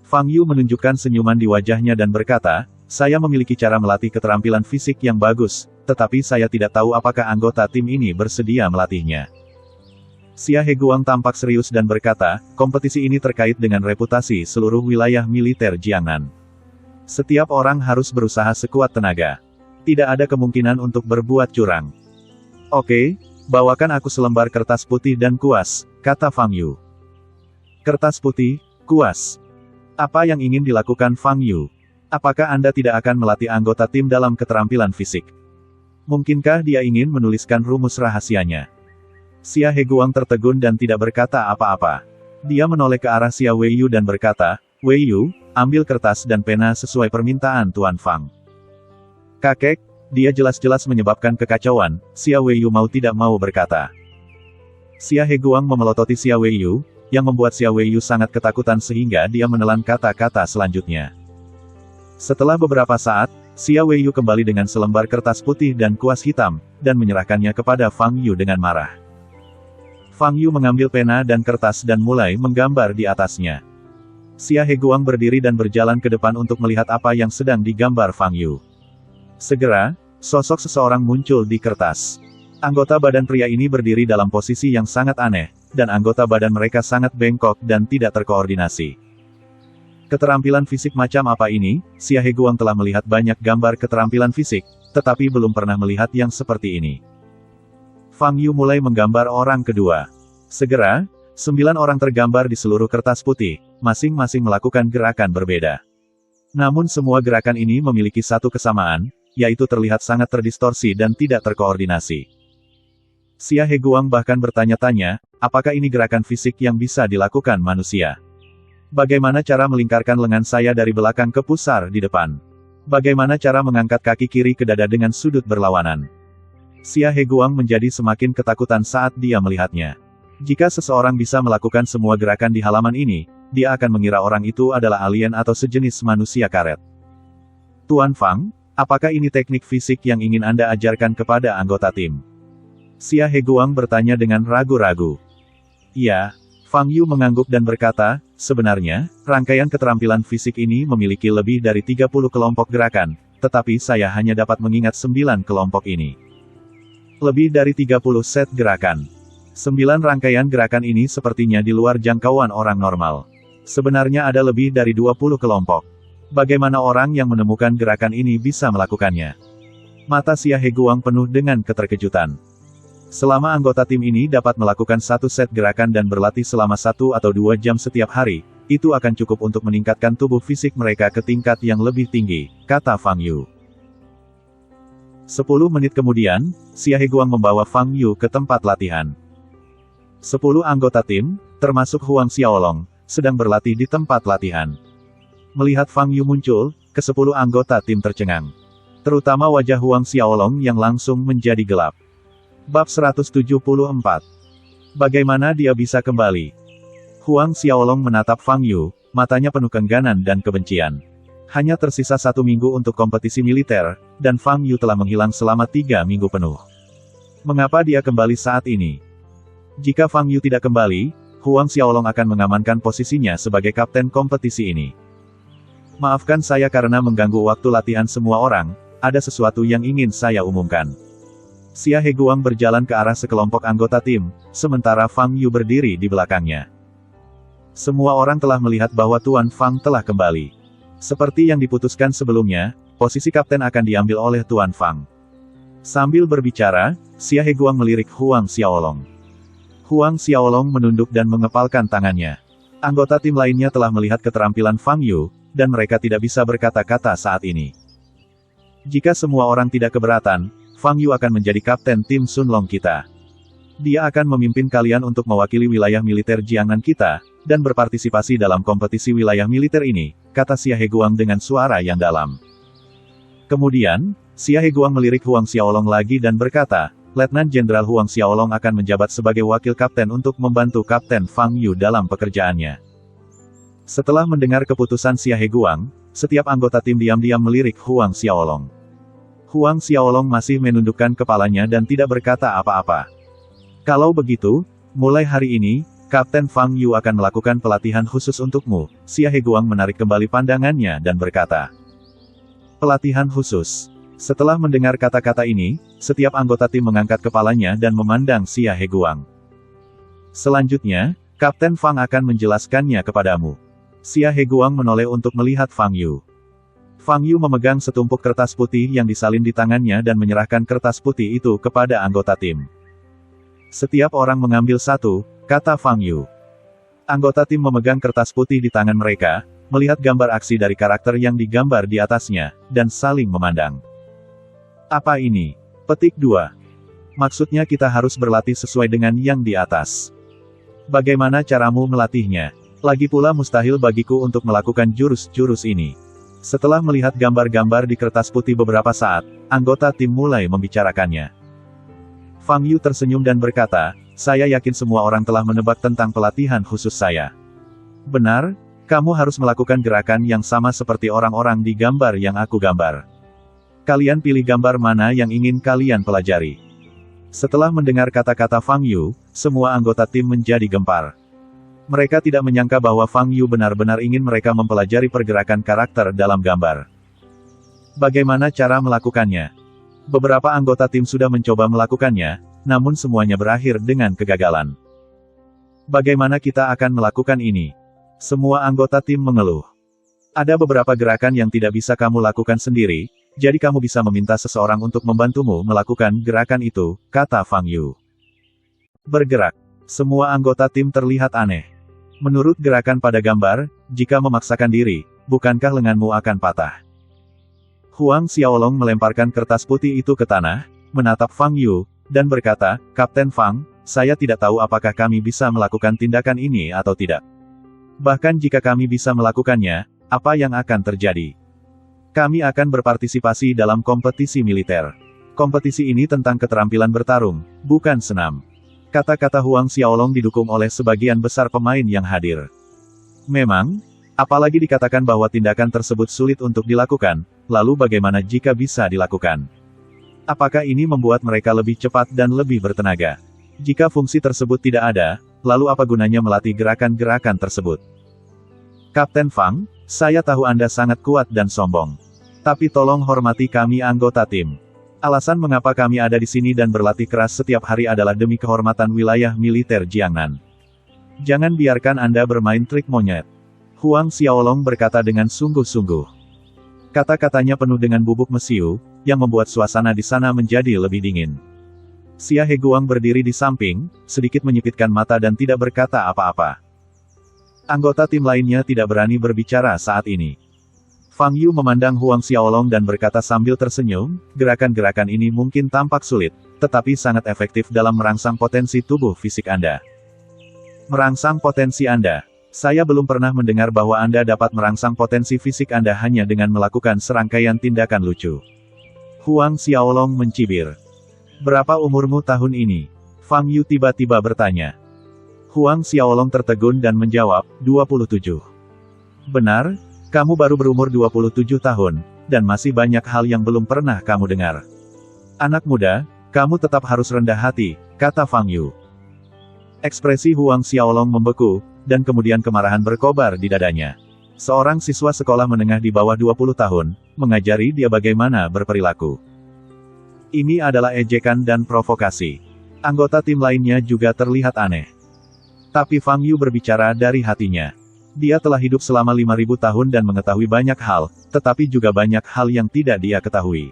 Fang Yu menunjukkan senyuman di wajahnya dan berkata, saya memiliki cara melatih keterampilan fisik yang bagus, tetapi saya tidak tahu apakah anggota tim ini bersedia melatihnya. Xia Heguang tampak serius dan berkata, kompetisi ini terkait dengan reputasi seluruh wilayah militer Jiangnan. Setiap orang harus berusaha sekuat tenaga. Tidak ada kemungkinan untuk berbuat curang. Oke, bawakan aku selembar kertas putih dan kuas, kata Fang Yu. Kertas putih, kuas. Apa yang ingin dilakukan Fang Yu? Apakah Anda tidak akan melatih anggota tim dalam keterampilan fisik? Mungkinkah dia ingin menuliskan rumus rahasianya? Xia Heguang tertegun dan tidak berkata apa-apa. Dia menoleh ke arah Xia Weiyu dan berkata, Weiyu, ambil kertas dan pena sesuai permintaan Tuan Fang. Kakek, dia jelas-jelas menyebabkan kekacauan, Xia Weiyu mau tidak mau berkata. Xia Heguang memelototi Xia Weiyu, yang membuat Xia Weiyu sangat ketakutan sehingga dia menelan kata-kata selanjutnya. Setelah beberapa saat, Xia Weiyu kembali dengan selembar kertas putih dan kuas hitam, dan menyerahkannya kepada Fang Yu dengan marah. Fang Yu mengambil pena dan kertas dan mulai menggambar di atasnya. Xia Heguang berdiri dan berjalan ke depan untuk melihat apa yang sedang digambar Fang Yu. Segera, sosok seseorang muncul di kertas. Anggota badan pria ini berdiri dalam posisi yang sangat aneh, dan anggota badan mereka sangat bengkok dan tidak terkoordinasi. Keterampilan fisik macam apa ini? Xia Heguang telah melihat banyak gambar keterampilan fisik, tetapi belum pernah melihat yang seperti ini. Fang Yu mulai menggambar orang kedua. Segera, 9 orang tergambar di seluruh kertas putih, masing-masing melakukan gerakan berbeda. Namun semua gerakan ini memiliki satu kesamaan, yaitu terlihat sangat terdistorsi dan tidak terkoordinasi. Xia Heguang bahkan bertanya-tanya, apakah ini gerakan fisik yang bisa dilakukan manusia? Bagaimana cara melingkarkan lengan saya dari belakang ke pusar di depan? Bagaimana cara mengangkat kaki kiri ke dada dengan sudut berlawanan? Xia Heguang menjadi semakin ketakutan saat dia melihatnya. Jika seseorang bisa melakukan semua gerakan di halaman ini, dia akan mengira orang itu adalah alien atau sejenis manusia karet. Tuan Fang, apakah ini teknik fisik yang ingin Anda ajarkan kepada anggota tim? Xia Heguang bertanya dengan ragu-ragu. Iya, Fang Yu mengangguk dan berkata, sebenarnya, rangkaian keterampilan fisik ini memiliki lebih dari 30 kelompok gerakan, tetapi saya hanya dapat mengingat 9 kelompok ini. Lebih dari 30 set gerakan. 9 rangkaian gerakan ini sepertinya di luar jangkauan orang normal. Sebenarnya ada lebih dari 20 kelompok. Bagaimana orang yang menemukan gerakan ini bisa melakukannya? Mata Xia Heguang penuh dengan keterkejutan. Selama anggota tim ini dapat melakukan satu set gerakan dan berlatih selama 1 atau 2 jam setiap hari, itu akan cukup untuk meningkatkan tubuh fisik mereka ke tingkat yang lebih tinggi, kata Fang Yu. 10 menit kemudian, Xia Heguang membawa Fang Yu ke tempat latihan. 10 anggota tim, termasuk Huang Xiaolong, sedang berlatih di tempat latihan. Melihat Fang Yu muncul, ke-10 anggota tim tercengang. Terutama wajah Huang Xiaolong yang langsung menjadi gelap. Bab 174. Bagaimana dia bisa kembali? Huang Xiaolong menatap Fang Yu, matanya penuh kengganan dan kebencian. Hanya tersisa 1 minggu untuk kompetisi militer, dan Fang Yu telah menghilang selama 3 minggu penuh. Mengapa dia kembali saat ini? Jika Fang Yu tidak kembali, Huang Xiaolong akan mengamankan posisinya sebagai kapten kompetisi ini. Maafkan saya karena mengganggu waktu latihan semua orang, ada sesuatu yang ingin saya umumkan. Xia Heguang berjalan ke arah sekelompok anggota tim, sementara Fang Yu berdiri di belakangnya. Semua orang telah melihat bahwa Tuan Fang telah kembali. Seperti yang diputuskan sebelumnya, posisi kapten akan diambil oleh Tuan Fang. Sambil berbicara, Xia Heguang melirik Huang Xiaolong. Huang Xiaolong menunduk dan mengepalkan tangannya. Anggota tim lainnya telah melihat keterampilan Fang Yu, dan mereka tidak bisa berkata-kata saat ini. Jika semua orang tidak keberatan, Fang Yu akan menjadi kapten tim Sunlong kita. Dia akan memimpin kalian untuk mewakili wilayah militer Jiangnan kita, dan berpartisipasi dalam kompetisi wilayah militer ini, kata Xia Heguang dengan suara yang dalam. Kemudian, Xia Heguang melirik Huang Xiaolong lagi dan berkata, Letnan Jenderal Huang Xiaolong akan menjabat sebagai wakil kapten untuk membantu Kapten Fang Yu dalam pekerjaannya. Setelah mendengar keputusan Xia Heguang, setiap anggota tim diam-diam melirik Huang Xiaolong. Huang Xiaolong masih menundukkan kepalanya dan tidak berkata apa-apa. Kalau begitu, mulai hari ini, Kapten Fang Yu akan melakukan pelatihan khusus untukmu. Xia Heguang menarik kembali pandangannya dan berkata. Pelatihan khusus. Setelah mendengar kata-kata ini, setiap anggota tim mengangkat kepalanya dan memandang Xia Heguang. Selanjutnya, Kapten Fang akan menjelaskannya kepadamu. Xia Heguang menoleh untuk melihat Fang Yu. Fang Yu memegang setumpuk kertas putih yang disalin di tangannya dan menyerahkan kertas putih itu kepada anggota tim. Setiap orang mengambil satu, kata Fang Yu. Anggota tim memegang kertas putih di tangan mereka, melihat gambar aksi dari karakter yang digambar di atasnya, dan saling memandang. Apa ini? Petik 2. Maksudnya kita harus berlatih sesuai dengan yang di atas. Bagaimana caramu melatihnya? Lagi pula mustahil bagiku untuk melakukan jurus-jurus ini. Setelah melihat gambar-gambar di kertas putih beberapa saat, anggota tim mulai membicarakannya. Fang Yu tersenyum dan berkata, saya yakin semua orang telah menebak tentang pelatihan khusus saya. Benar, kamu harus melakukan gerakan yang sama seperti orang-orang di gambar yang aku gambar. Kalian pilih gambar mana yang ingin kalian pelajari. Setelah mendengar kata-kata Fang Yu, semua anggota tim menjadi gempar. Mereka tidak menyangka bahwa Fang Yu benar-benar ingin mereka mempelajari pergerakan karakter dalam gambar. Bagaimana cara melakukannya? Beberapa anggota tim sudah mencoba melakukannya, namun semuanya berakhir dengan kegagalan. Bagaimana kita akan melakukan ini? Semua anggota tim mengeluh. Ada beberapa gerakan yang tidak bisa kamu lakukan sendiri, jadi kamu bisa meminta seseorang untuk membantumu melakukan gerakan itu, kata Fang Yu. Bergerak. Semua anggota tim terlihat aneh. Menurut gerakan pada gambar, jika memaksakan diri, bukankah lenganmu akan patah? Huang Xiaolong melemparkan kertas putih itu ke tanah, menatap Fang Yu, dan berkata, Kapten Fang, saya tidak tahu apakah kami bisa melakukan tindakan ini atau tidak. Bahkan jika kami bisa melakukannya, apa yang akan terjadi? Kami akan berpartisipasi dalam kompetisi militer. Kompetisi ini tentang keterampilan bertarung, bukan senam. Kata-kata Huang Xiaolong didukung oleh sebagian besar pemain yang hadir. Memang, apalagi dikatakan bahwa tindakan tersebut sulit untuk dilakukan, lalu bagaimana jika bisa dilakukan? Apakah ini membuat mereka lebih cepat dan lebih bertenaga? Jika fungsi tersebut tidak ada, lalu apa gunanya melatih gerakan-gerakan tersebut? Kapten Fang, saya tahu Anda sangat kuat dan sombong. Tapi tolong hormati kami anggota tim. Alasan mengapa kami ada di sini dan berlatih keras setiap hari adalah demi kehormatan wilayah militer Jiangnan. Jangan biarkan Anda bermain trik monyet. Huang Xiaolong berkata dengan sungguh-sungguh. Kata-katanya penuh dengan bubuk mesiu, yang membuat suasana di sana menjadi lebih dingin. Xia Heguang berdiri di samping, sedikit menyipitkan mata dan tidak berkata apa-apa. Anggota tim lainnya tidak berani berbicara saat ini. Fang Yu memandang Huang Xiaolong dan berkata sambil tersenyum, gerakan-gerakan ini mungkin tampak sulit, tetapi sangat efektif dalam merangsang potensi tubuh fisik Anda. Merangsang potensi Anda. Saya belum pernah mendengar bahwa Anda dapat merangsang potensi fisik Anda hanya dengan melakukan serangkaian tindakan lucu. Huang Xiaolong mencibir. Berapa umurmu tahun ini? Fang Yu tiba-tiba bertanya. Huang Xiaolong tertegun dan menjawab, 27. Benar, kamu baru berumur 27 tahun, dan masih banyak hal yang belum pernah kamu dengar. Anak muda, kamu tetap harus rendah hati, kata Fang Yu. Ekspresi Huang Xiaolong membeku, dan kemudian kemarahan berkobar di dadanya. Seorang siswa sekolah menengah di bawah 20 tahun, mengajari dia bagaimana berperilaku. Ini adalah ejekan dan provokasi. Anggota tim lainnya juga terlihat aneh. Tapi Fang Yu berbicara dari hatinya. Dia telah hidup selama 5.000 tahun dan mengetahui banyak hal, tetapi juga banyak hal yang tidak dia ketahui.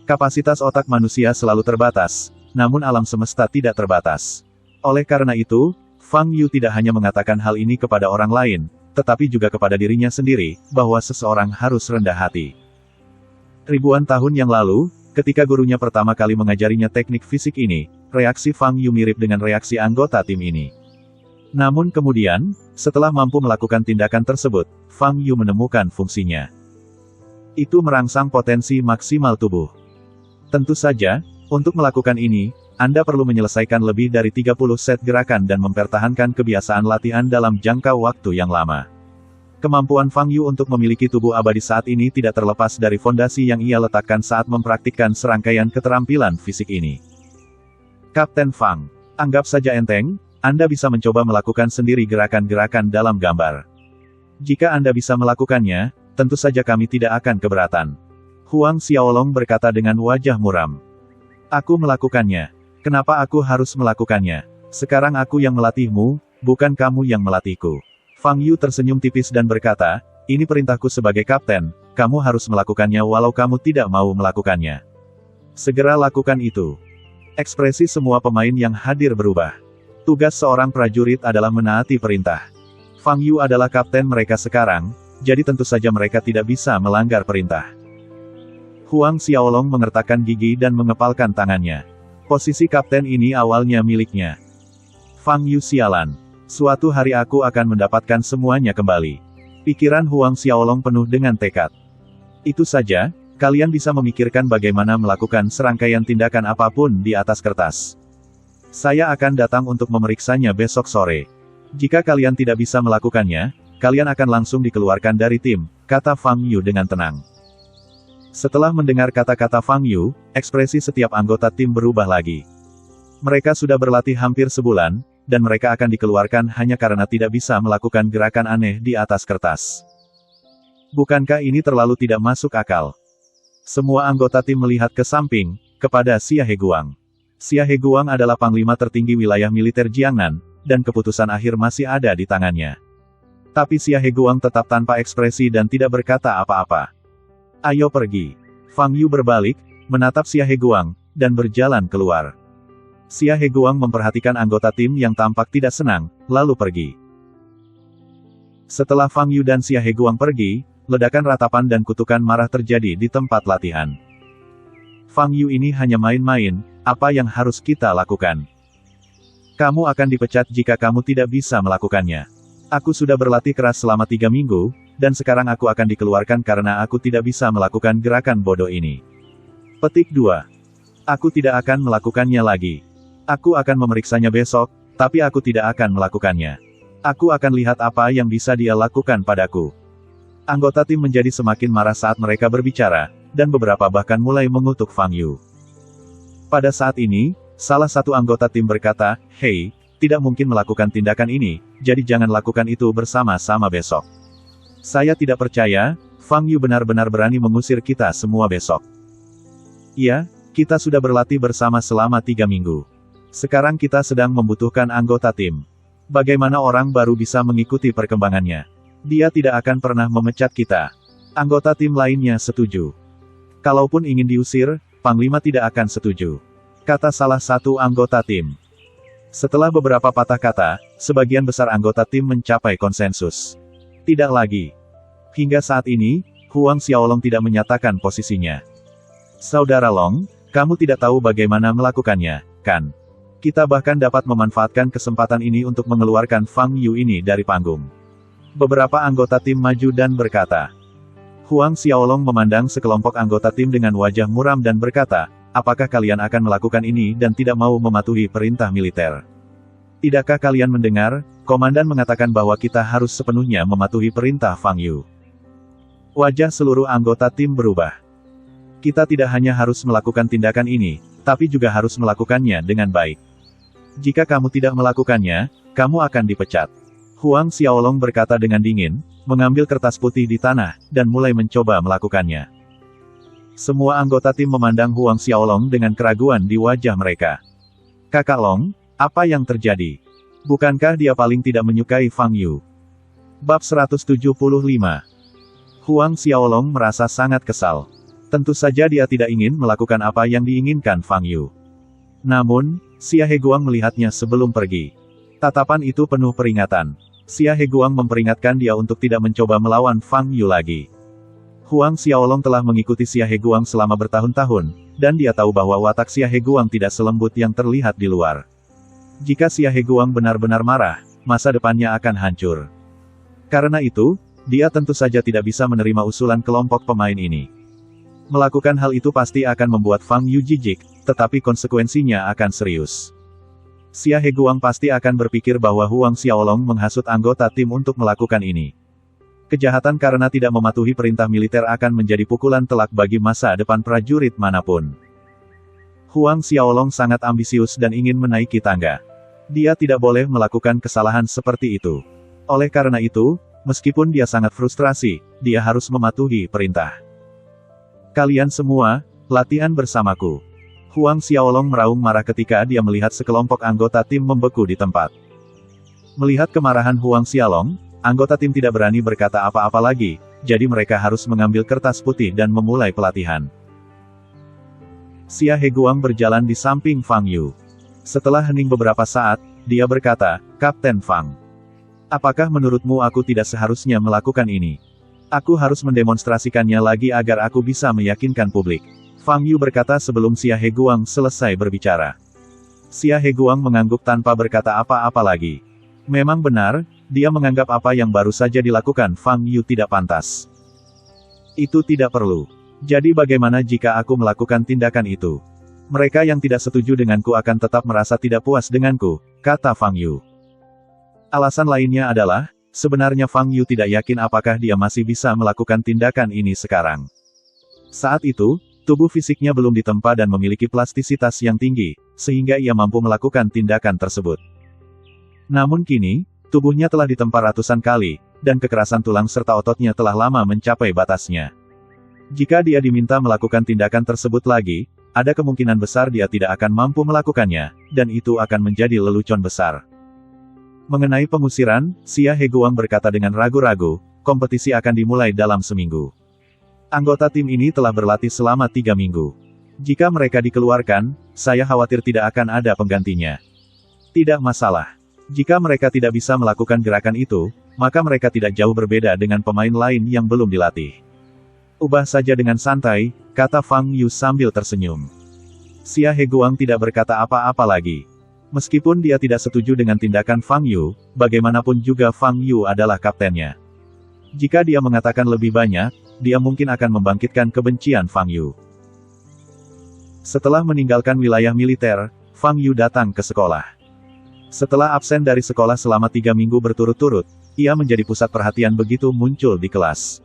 Kapasitas otak manusia selalu terbatas, namun alam semesta tidak terbatas. Oleh karena itu, Fang Yu tidak hanya mengatakan hal ini kepada orang lain, tetapi juga kepada dirinya sendiri, bahwa seseorang harus rendah hati. Ribuan tahun yang lalu, ketika gurunya pertama kali mengajarinya teknik fisik ini, reaksi Fang Yu mirip dengan reaksi anggota tim ini. Namun kemudian, setelah mampu melakukan tindakan tersebut, Fang Yu menemukan fungsinya. Itu merangsang potensi maksimal tubuh. Tentu saja, untuk melakukan ini, Anda perlu menyelesaikan lebih dari 30 set gerakan dan mempertahankan kebiasaan latihan dalam jangka waktu yang lama. Kemampuan Fang Yu untuk memiliki tubuh abadi saat ini tidak terlepas dari fondasi yang ia letakkan saat mempraktikkan serangkaian keterampilan fisik ini. Kapten Fang, anggap saja enteng, Anda bisa mencoba melakukan sendiri gerakan-gerakan dalam gambar. Jika Anda bisa melakukannya, tentu saja kami tidak akan keberatan. Huang Xiaolong berkata dengan wajah muram. Aku melakukannya. Kenapa aku harus melakukannya? Sekarang aku yang melatihmu, bukan kamu yang melatihku. Fang Yu tersenyum tipis dan berkata, ini perintahku sebagai kapten, kamu harus melakukannya walau kamu tidak mau melakukannya. Segera lakukan itu. Ekspresi semua pemain yang hadir berubah. Tugas seorang prajurit adalah menaati perintah. Fang Yu adalah kapten mereka sekarang, jadi tentu saja mereka tidak bisa melanggar perintah. Huang Xiaolong mengertakkan gigi dan mengepalkan tangannya. Posisi kapten ini awalnya miliknya. Fang Yu sialan. Suatu hari aku akan mendapatkan semuanya kembali. Pikiran Huang Xiaolong penuh dengan tekad. Itu saja, kalian bisa memikirkan bagaimana melakukan serangkaian tindakan apapun di atas kertas. Saya akan datang untuk memeriksanya besok sore. Jika kalian tidak bisa melakukannya, kalian akan langsung dikeluarkan dari tim, kata Fang Yu dengan tenang. Setelah mendengar kata-kata Fang Yu, ekspresi setiap anggota tim berubah lagi. Mereka sudah berlatih hampir sebulan, dan mereka akan dikeluarkan hanya karena tidak bisa melakukan gerakan aneh di atas kertas. Bukankah ini terlalu tidak masuk akal? Semua anggota tim melihat ke samping, kepada Xia Heguang. Xia Heguang adalah panglima tertinggi wilayah militer Jiangnan, dan keputusan akhir masih ada di tangannya. Tapi Xia Heguang tetap tanpa ekspresi dan tidak berkata apa-apa. Ayo pergi. Fang Yu berbalik, menatap Xia Heguang, dan berjalan keluar. Xia Heguang memperhatikan anggota tim yang tampak tidak senang, lalu pergi. Setelah Fang Yu dan Xia Heguang pergi, ledakan ratapan dan kutukan marah terjadi di tempat latihan. Fang Yu ini hanya main-main, apa yang harus kita lakukan? Kamu akan dipecat jika kamu tidak bisa melakukannya. Aku sudah berlatih keras selama 3 minggu, dan sekarang aku akan dikeluarkan karena aku tidak bisa melakukan gerakan bodoh ini. Petik 2. Aku tidak akan melakukannya lagi. Aku akan memeriksanya besok, tapi aku tidak akan melakukannya. Aku akan lihat apa yang bisa dia lakukan padaku. Anggota tim menjadi semakin marah saat mereka berbicara, dan beberapa bahkan mulai mengutuk Fang Yu. Pada saat ini, salah satu anggota tim berkata, "Hei, tidak mungkin melakukan tindakan ini, jadi jangan lakukan itu bersama-sama besok." Saya tidak percaya, Fang Yu benar-benar berani mengusir kita semua besok. Iya, kita sudah berlatih bersama selama 3 minggu. Sekarang kita sedang membutuhkan anggota tim. Bagaimana orang baru bisa mengikuti perkembangannya? Dia tidak akan pernah memecat kita. Anggota tim lainnya setuju. Kalaupun ingin diusir, Panglima tidak akan setuju, kata salah satu anggota tim. Setelah beberapa patah kata, sebagian besar anggota tim mencapai konsensus. Tidak lagi. Hingga saat ini, Huang Xiaolong tidak menyatakan posisinya. Saudara Long, kamu tidak tahu bagaimana melakukannya, kan? Kita bahkan dapat memanfaatkan kesempatan ini untuk mengeluarkan Fang Yu ini dari panggung. Beberapa anggota tim maju dan berkata. Huang Xiaolong memandang sekelompok anggota tim dengan wajah muram dan berkata, apakah kalian akan melakukan ini dan tidak mau mematuhi perintah militer? Tidakkah kalian mendengar, komandan mengatakan bahwa kita harus sepenuhnya mematuhi perintah Fang Yu. Wajah seluruh anggota tim berubah. Kita tidak hanya harus melakukan tindakan ini, tapi juga harus melakukannya dengan baik. Jika kamu tidak melakukannya, kamu akan dipecat. Huang Xiaolong berkata dengan dingin, mengambil kertas putih di tanah, dan mulai mencoba melakukannya. Semua anggota tim memandang Huang Xiaolong dengan keraguan di wajah mereka. Kakak Long, apa yang terjadi? Bukankah dia paling tidak menyukai Fang Yu? Bab 175. Huang Xiaolong merasa sangat kesal. Tentu saja dia tidak ingin melakukan apa yang diinginkan Fang Yu. Namun, Xia Heguang melihatnya sebelum pergi. Tatapan itu penuh peringatan. Xia Heguang memperingatkan dia untuk tidak mencoba melawan Fang Yu lagi. Huang Xiaolong telah mengikuti Xia Heguang selama bertahun-tahun, dan dia tahu bahwa watak Xia Heguang tidak selembut yang terlihat di luar. Jika Xia Heguang benar-benar marah, masa depannya akan hancur. Karena itu, dia tentu saja tidak bisa menerima usulan kelompok pemain ini. Melakukan hal itu pasti akan membuat Fang Yu jijik, tetapi konsekuensinya akan serius. Xia Heguang pasti akan berpikir bahwa Huang Xiaolong menghasut anggota tim untuk melakukan ini. Kejahatan karena tidak mematuhi perintah militer akan menjadi pukulan telak bagi masa depan prajurit manapun. Huang Xiaolong sangat ambisius dan ingin menaiki tangga. Dia tidak boleh melakukan kesalahan seperti itu. Oleh karena itu, meskipun dia sangat frustrasi, dia harus mematuhi perintah. Kalian semua, latihan bersamaku. Huang Xiaolong meraung marah ketika dia melihat sekelompok anggota tim membeku di tempat. Melihat kemarahan Huang Xiaolong, anggota tim tidak berani berkata apa-apa lagi, jadi mereka harus mengambil kertas putih dan memulai pelatihan. Xia Heguang berjalan di samping Fang Yu. Setelah hening beberapa saat, dia berkata, Kapten Fang. Apakah menurutmu aku tidak seharusnya melakukan ini? Aku harus mendemonstrasikannya lagi agar aku bisa meyakinkan publik. Fang Yu berkata sebelum Xia Heguang selesai berbicara. Xia Heguang mengangguk tanpa berkata apa-apa lagi. Memang benar, dia menganggap apa yang baru saja dilakukan Fang Yu tidak pantas. Itu tidak perlu. Jadi bagaimana jika aku melakukan tindakan itu? Mereka yang tidak setuju denganku akan tetap merasa tidak puas denganku, kata Fang Yu. Alasan lainnya adalah, sebenarnya Fang Yu tidak yakin apakah dia masih bisa melakukan tindakan ini sekarang. Saat itu, tubuh fisiknya belum ditempa dan memiliki plastisitas yang tinggi, sehingga ia mampu melakukan tindakan tersebut. Namun kini, tubuhnya telah ditempa ratusan kali, dan kekerasan tulang serta ototnya telah lama mencapai batasnya. Jika dia diminta melakukan tindakan tersebut lagi, ada kemungkinan besar dia tidak akan mampu melakukannya, dan itu akan menjadi lelucon besar. Mengenai pengusiran, Xia Heguang berkata dengan ragu-ragu, kompetisi akan dimulai dalam seminggu. Anggota tim ini telah berlatih selama 3 minggu. Jika mereka dikeluarkan, saya khawatir tidak akan ada penggantinya. Tidak masalah. Jika mereka tidak bisa melakukan gerakan itu, maka mereka tidak jauh berbeda dengan pemain lain yang belum dilatih. Ubah saja dengan santai, kata Fang Yu sambil tersenyum. Xia Heguang tidak berkata apa-apa lagi. Meskipun dia tidak setuju dengan tindakan Fang Yu, bagaimanapun juga Fang Yu adalah kaptennya. Jika dia mengatakan lebih banyak, dia mungkin akan membangkitkan kebencian Fang Yu. Setelah meninggalkan wilayah militer, Fang Yu datang ke sekolah. Setelah absen dari sekolah selama 3 minggu berturut-turut, ia menjadi pusat perhatian begitu muncul di kelas.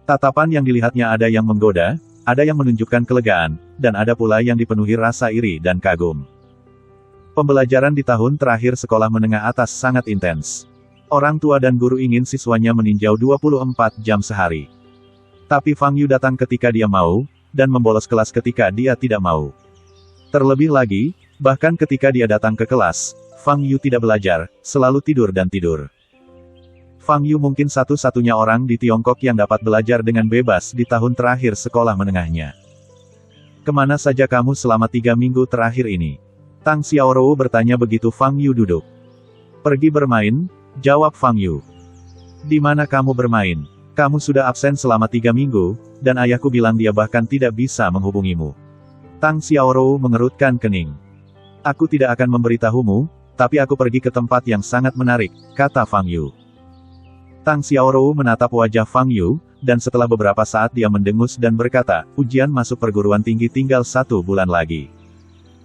Tatapan yang dilihatnya ada yang menggoda, ada yang menunjukkan kelegaan, dan ada pula yang dipenuhi rasa iri dan kagum. Pembelajaran di tahun terakhir sekolah menengah atas sangat intens. Orang tua dan guru ingin siswanya meninjau 24 jam sehari. Tapi Fang Yu datang ketika dia mau, dan membolos kelas ketika dia tidak mau. Terlebih lagi, bahkan ketika dia datang ke kelas, Fang Yu tidak belajar, selalu tidur dan tidur. Fang Yu mungkin satu-satunya orang di Tiongkok yang dapat belajar dengan bebas di tahun terakhir sekolah menengahnya. Kemana saja kamu selama 3 minggu terakhir ini? Tang Xiaorou bertanya begitu Fang Yu duduk. Pergi bermain, jawab Fang Yu. Di mana kamu bermain? Kamu sudah absen selama 3 minggu, dan ayahku bilang dia bahkan tidak bisa menghubungimu. Tang Xiaorou mengerutkan kening. Aku tidak akan memberitahumu, tapi aku pergi ke tempat yang sangat menarik, kata Fang Yu. Tang Xiaorou menatap wajah Fang Yu, dan setelah beberapa saat dia mendengus dan berkata, ujian masuk perguruan tinggi tinggal 1 bulan lagi.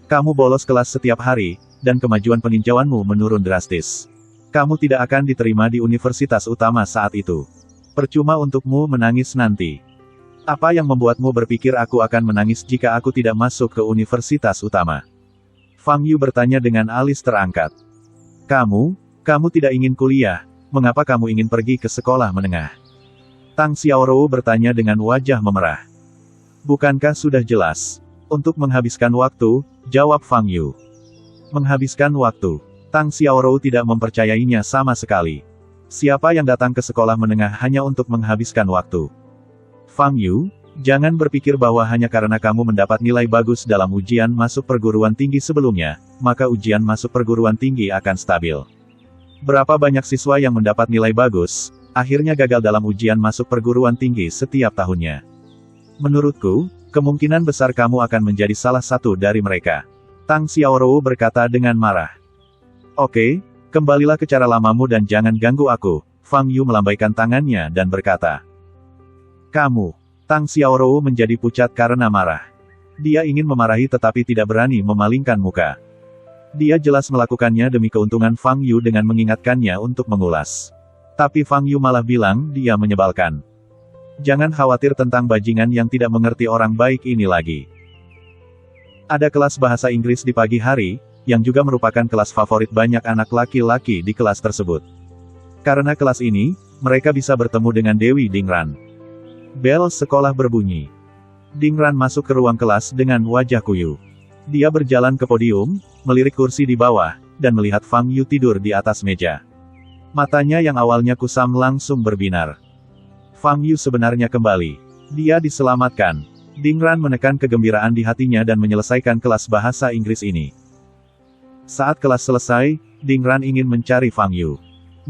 Kamu bolos kelas setiap hari, dan kemajuan peninjauanmu menurun drastis. Kamu tidak akan diterima di universitas utama saat itu. Percuma untukmu menangis nanti. Apa yang membuatmu berpikir aku akan menangis jika aku tidak masuk ke universitas utama? Fang Yu bertanya dengan alis terangkat. Kamu tidak ingin kuliah, mengapa kamu ingin pergi ke sekolah menengah? Tang Xiaorou bertanya dengan wajah memerah. Bukankah sudah jelas? Untuk menghabiskan waktu, jawab Fang Yu. Menghabiskan waktu. Tang Xiaorou tidak mempercayainya sama sekali. Siapa yang datang ke sekolah menengah hanya untuk menghabiskan waktu? Fang Yu, jangan berpikir bahwa hanya karena kamu mendapat nilai bagus dalam ujian masuk perguruan tinggi sebelumnya, maka ujian masuk perguruan tinggi akan stabil. Berapa banyak siswa yang mendapat nilai bagus, akhirnya gagal dalam ujian masuk perguruan tinggi setiap tahunnya. Menurutku, kemungkinan besar kamu akan menjadi salah satu dari mereka. Tang Xiaorou berkata dengan marah. Oke, kembalilah ke cara lamamu dan jangan ganggu aku. Fang Yu melambaikan tangannya dan berkata. Kamu. Tang Xiaorou menjadi pucat karena marah. Dia ingin memarahi tetapi tidak berani memalingkan muka. Dia jelas melakukannya demi keuntungan Fang Yu dengan mengingatkannya untuk mengulas. Tapi Fang Yu malah bilang dia menyebalkan. Jangan khawatir tentang bajingan yang tidak mengerti orang baik ini lagi. Ada kelas bahasa Inggris di pagi hari, yang juga merupakan kelas favorit banyak anak laki-laki di kelas tersebut. Karena kelas ini, mereka bisa bertemu dengan Dewi Dingran. Bel sekolah berbunyi. Dingran masuk ke ruang kelas dengan wajah kuyu. Dia berjalan ke podium, melirik kursi di bawah, dan melihat Fang Yu tidur di atas meja. Matanya yang awalnya kusam langsung berbinar. Fang Yu sebenarnya kembali. Dia diselamatkan. Dingran menekan kegembiraan di hatinya dan menyelesaikan kelas bahasa Inggris ini. Saat kelas selesai, Dingran ingin mencari Fang Yu.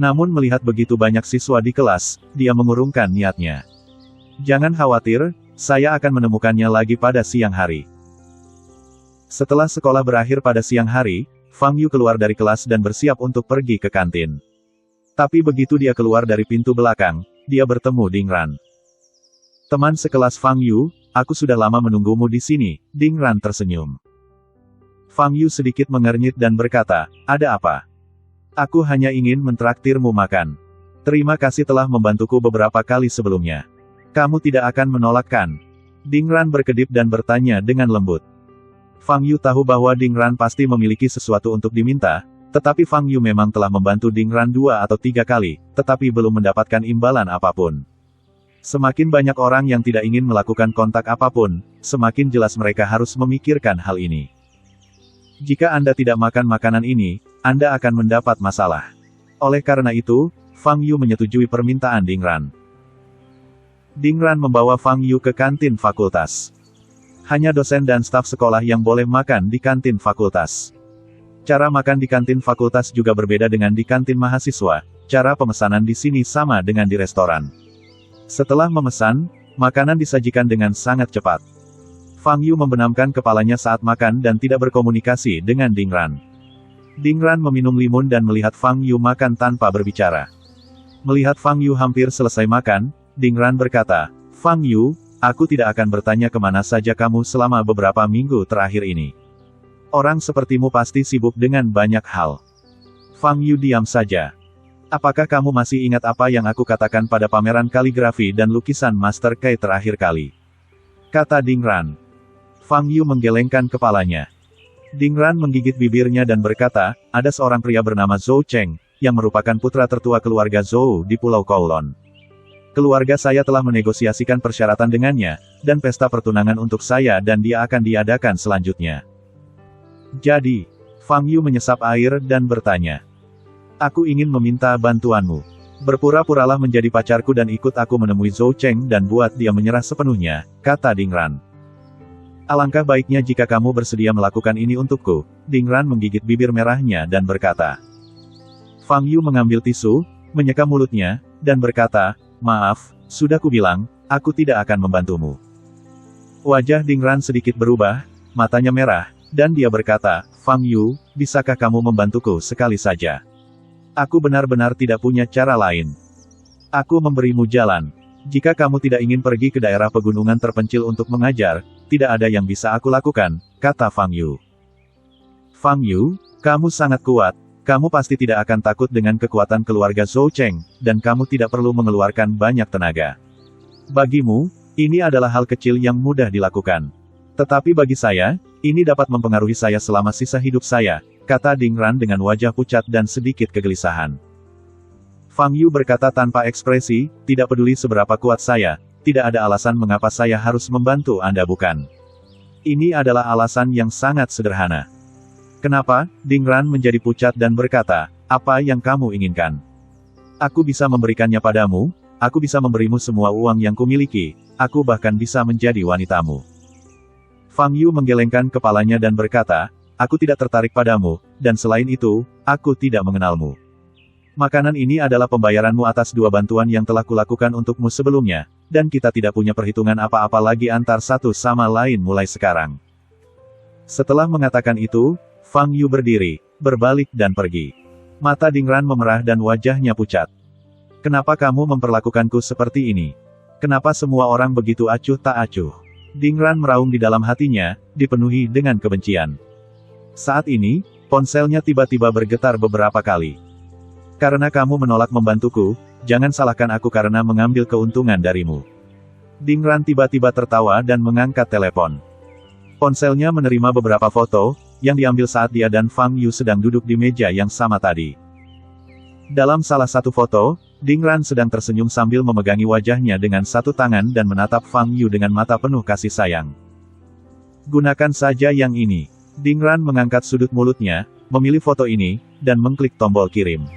Namun melihat begitu banyak siswa di kelas, dia mengurungkan niatnya. Jangan khawatir, saya akan menemukannya lagi pada siang hari. Setelah sekolah berakhir pada siang hari, Fang Yu keluar dari kelas dan bersiap untuk pergi ke kantin. Tapi begitu dia keluar dari pintu belakang, dia bertemu Dingran. Teman sekelas Fang Yu, aku sudah lama menunggumu di sini, Dingran tersenyum. Fang Yu sedikit mengernyit dan berkata, ada apa? Aku hanya ingin mentraktirmu makan. Terima kasih telah membantuku beberapa kali sebelumnya. Kamu tidak akan menolak kan? Dingran berkedip dan bertanya dengan lembut. Fang Yu tahu bahwa Dingran pasti memiliki sesuatu untuk diminta, tetapi Fang Yu memang telah membantu Dingran 2 atau 3 kali, tetapi belum mendapatkan imbalan apapun. Semakin banyak orang yang tidak ingin melakukan kontak apapun, semakin jelas mereka harus memikirkan hal ini. Jika Anda tidak makan makanan ini, Anda akan mendapat masalah. Oleh karena itu, Fang Yu menyetujui permintaan Dingran. Dingran membawa Fang Yu ke kantin fakultas. Hanya dosen dan staf sekolah yang boleh makan di kantin fakultas. Cara makan di kantin fakultas juga berbeda dengan di kantin mahasiswa. Cara pemesanan di sini sama dengan di restoran. Setelah memesan, makanan disajikan dengan sangat cepat. Fang Yu membenamkan kepalanya saat makan dan tidak berkomunikasi dengan Dingran. Dingran meminum limun dan melihat Fang Yu makan tanpa berbicara. Melihat Fang Yu hampir selesai makan, Dingran berkata, Fang Yu, aku tidak akan bertanya kemana saja kamu selama beberapa minggu terakhir ini. Orang sepertimu pasti sibuk dengan banyak hal. Fang Yu diam saja. Apakah kamu masih ingat apa yang aku katakan pada pameran kaligrafi dan lukisan Master Kai terakhir kali? Kata Dingran. Fang Yu menggelengkan kepalanya. Dingran menggigit bibirnya dan berkata, ada seorang pria bernama Zhou Cheng, yang merupakan putra tertua keluarga Zhou di Pulau Kowloon. Keluarga saya telah menegosiasikan persyaratan dengannya, dan pesta pertunangan untuk saya dan dia akan diadakan selanjutnya. Jadi, Fang Yu menyesap air dan bertanya. Aku ingin meminta bantuanmu. Berpura-puralah menjadi pacarku dan ikut aku menemui Zhou Cheng dan buat dia menyerah sepenuhnya, kata Dingran. Alangkah baiknya jika kamu bersedia melakukan ini untukku. Dingran menggigit bibir merahnya dan berkata. Fang Yu mengambil tisu, menyeka mulutnya, dan berkata, maaf, sudah kubilang, aku tidak akan membantumu. Wajah Dingran sedikit berubah, matanya merah, dan dia berkata, Fang Yu, bisakah kamu membantuku sekali saja? Aku benar-benar tidak punya cara lain. Aku memberimu jalan. Jika kamu tidak ingin pergi ke daerah pegunungan terpencil untuk mengajar, tidak ada yang bisa aku lakukan, kata Fang Yu. Fang Yu, kamu sangat kuat, kamu pasti tidak akan takut dengan kekuatan keluarga Zhou Cheng, dan kamu tidak perlu mengeluarkan banyak tenaga. Bagimu, ini adalah hal kecil yang mudah dilakukan. Tetapi bagi saya, ini dapat mempengaruhi saya selama sisa hidup saya, kata Ding Ran dengan wajah pucat dan sedikit kegelisahan. Fang Yu berkata tanpa ekspresi, tidak peduli seberapa kuat saya, tidak ada alasan mengapa saya harus membantu Anda bukan. Ini adalah alasan yang sangat sederhana. Kenapa? Ding Ran menjadi pucat dan berkata, apa yang kamu inginkan? Aku bisa memberikannya padamu, aku bisa memberimu semua uang yang kumiliki, aku bahkan bisa menjadi wanitamu. Fang Yu menggelengkan kepalanya dan berkata, aku tidak tertarik padamu, dan selain itu, aku tidak mengenalmu. Makanan ini adalah pembayaranmu atas 2 bantuan yang telah kulakukan untukmu sebelumnya, dan kita tidak punya perhitungan apa-apa lagi antar satu sama lain mulai sekarang. Setelah mengatakan itu, Fang Yu berdiri, berbalik dan pergi. Mata Ding Ran memerah dan wajahnya pucat. Kenapa kamu memperlakukanku seperti ini? Kenapa semua orang begitu acuh tak acuh? Ding Ran meraung di dalam hatinya, dipenuhi dengan kebencian. Saat ini, ponselnya tiba-tiba bergetar beberapa kali. Karena kamu menolak membantuku, jangan salahkan aku karena mengambil keuntungan darimu. Ding Ran tiba-tiba tertawa dan mengangkat telepon. Ponselnya menerima beberapa foto, yang diambil saat dia dan Fang Yu sedang duduk di meja yang sama tadi. Dalam salah satu foto, Ding Ran sedang tersenyum sambil memegangi wajahnya dengan satu tangan dan menatap Fang Yu dengan mata penuh kasih sayang. Gunakan saja yang ini. Ding Ran mengangkat sudut mulutnya, memilih foto ini, dan mengklik tombol kirim.